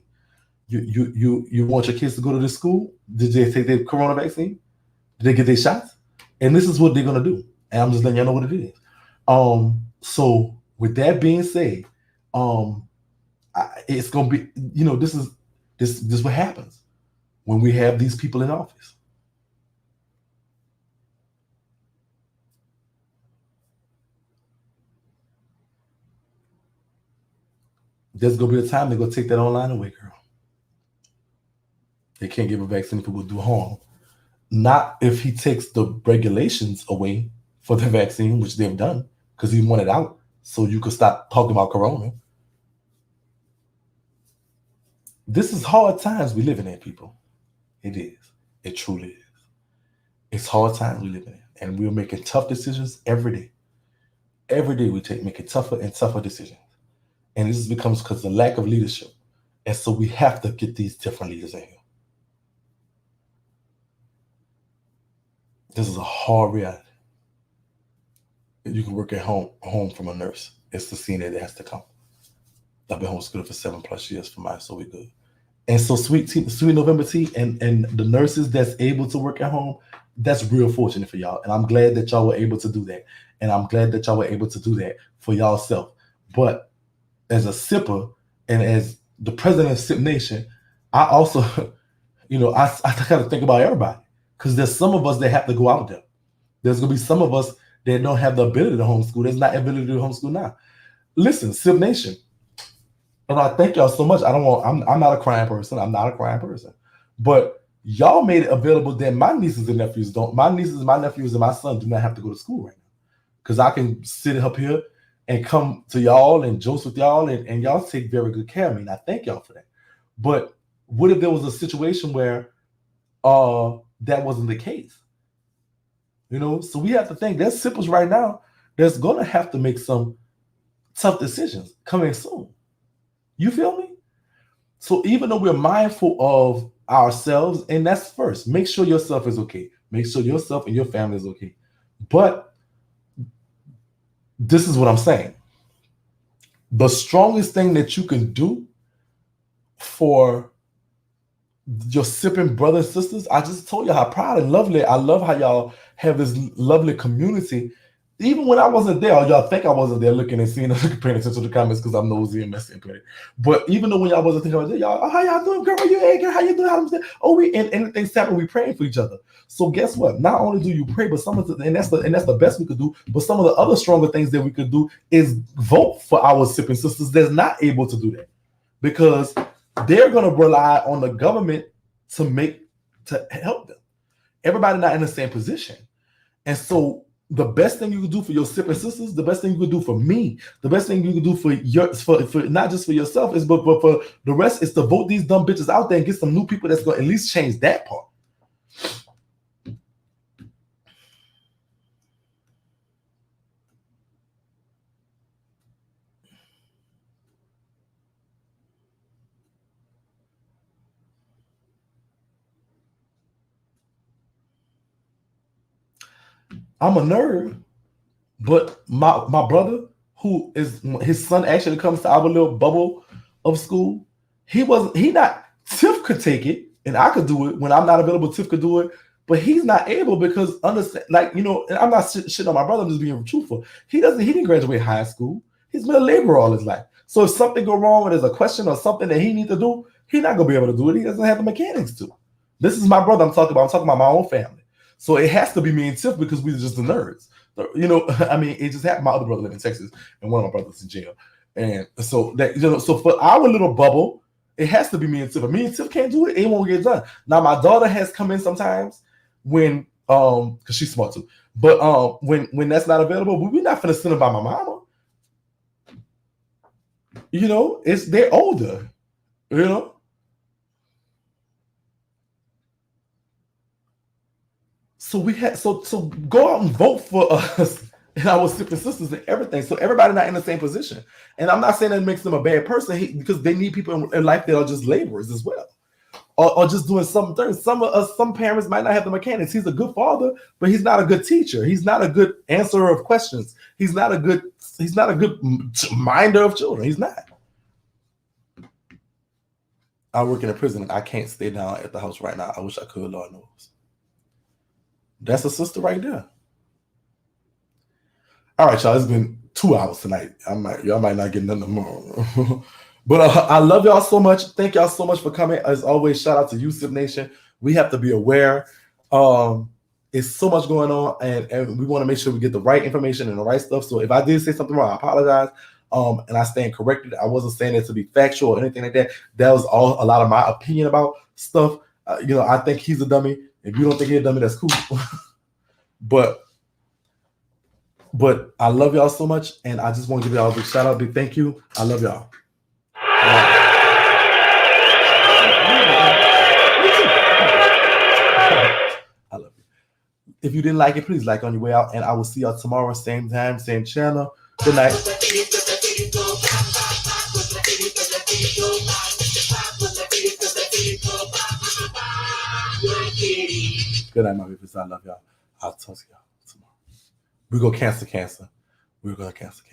You want your kids to go to this school? Did they take their corona vaccine? Did they get their shots? And this is what they're going to do. And I'm just letting y'all know what it is. So with that being said, it's going to be, this is what happens when we have these people in office. There's going to be a time they're going to take that online away, girl. They can't give a vaccine if it will do harm. Not if he takes the regulations away for the vaccine, which they've done, because he wanted out so you could stop talking about corona. This is hard times we living in, people. It is. It truly is. It's hard times we living in. And we're making tough decisions every day. Every day we making tougher and tougher decisions. And this becomes because of the lack of leadership. And so we have to get these different leaders in here. This is a hard reality. You can work at home from a nurse. It's the scene that has to come. I've been homeschooling for 7+ years for mine, so we good. And so Sweet November Tea and the nurses that's able to work at home, that's real fortunate for y'all. And I'm glad that y'all were able to do that. And I'm glad that y'all were able to do that for y'all self. But as a sipper and as the president of Sip Nation, I also, I got to think about everybody. Because there's some of us that have to go out there. There's going to be some of us that don't have the ability to homeschool. There's not ability to homeschool now. Listen, Sip Nation, and I thank y'all so much. I'm not a crying person. I'm not a crying person. But y'all made it available that my nieces and nephews don't. My nieces, my nephews, and my son do not have to go to school right now. Because I can sit up here and come to y'all and joke with y'all, and y'all take very good care of me. And I thank y'all for that. But What if there was a situation where that wasn't the case? You know, so we have to think there's sippers right now that's gonna have to make some tough decisions coming soon. You feel me? So even though we're mindful of ourselves, and that's first, make sure yourself is okay. Make sure yourself and your family is okay. But this is what I'm saying. The strongest thing that you can do for your sipping brothers and sisters, I just told you how proud and lovely. I love how y'all have this lovely community. Even when I wasn't there, y'all think I wasn't there looking and seeing, paying attention to the comments because I'm nosy and messy and petty. But even though when y'all wasn't thinking about it, y'all, oh, how y'all doing, girl? How you doing? How you doing? Oh, and anything's happening, we praying for each other. So guess what? Not only do you pray, but that's the best we could do. But some of the other stronger things that we could do is vote for our sipping sisters that's not able to do that, because they're gonna rely on the government to help them. Everybody not in the same position, and so the best thing you can do for your sipping sisters, the best thing you can do for me, the best thing you can do for not just for yourself is but for the rest is to vote these dumb bitches out there and get some new people that's gonna at least change that part. I'm a nerd, but my brother, who is his son actually comes to our little bubble of school, Tiff could take it and I could do it when I'm not available. Tiff could do it, but he's not able because understand, like, you know, and I'm not shitting on my brother, I'm just being truthful. He didn't graduate high school. He's been a laborer all his life. So if something go wrong or there's a question or something that he needs to do, he's not gonna be able to do it. He doesn't have the mechanics to. This is my brother I'm talking about. I'm talking about my own family. So it has to be me and Tiff because we're just the nerds. You know, I mean, it just happened. My other brother lived in Texas and one of my brothers in jail. And so that, you know, so for our little bubble, it has to be me and Tiff. If me and Tiff can't do it, it won't get done. Now my daughter has come in sometimes when because she's smart too. But when that's not available, we're not gonna send them by my mama. You know, they're older, you know. So we had so go out and vote for us and our sipping sisters and everything. So everybody not in the same position. And I'm not saying that makes them a bad person because they need people in life that are just laborers as well, or just doing something. Some parents might not have the mechanics. He's a good father, but he's not a good teacher. He's not a good answerer of questions. He's not a good minder of children. He's not. I work in a prison and I can't stay down at the house right now. I wish I could, Lord knows. That's a sister right there. All right, y'all. It's been 2 hours tonight. Y'all might not get nothing tomorrow. But I love y'all so much. Thank y'all so much for coming. As always, shout out to you, Sip Nation. We have to be aware. It's so much going on, and we want to make sure we get the right information and the right stuff. So if I did say something wrong, I apologize. And I stand corrected. I wasn't saying it to be factual or anything like that. That was a lot of my opinion about stuff. You know, I think he's a dummy. If you don't think he's a dummy, that's cool. But I love y'all so much, and I just want to give y'all a big shout out, big thank you. I love y'all. I love you. If you didn't like it, please like on your way out, and I will see y'all tomorrow, same time, same channel. Good night. Good night, my people. I love y'all. I'll talk to y'all tomorrow. We're going to cancel. We're going to cancel.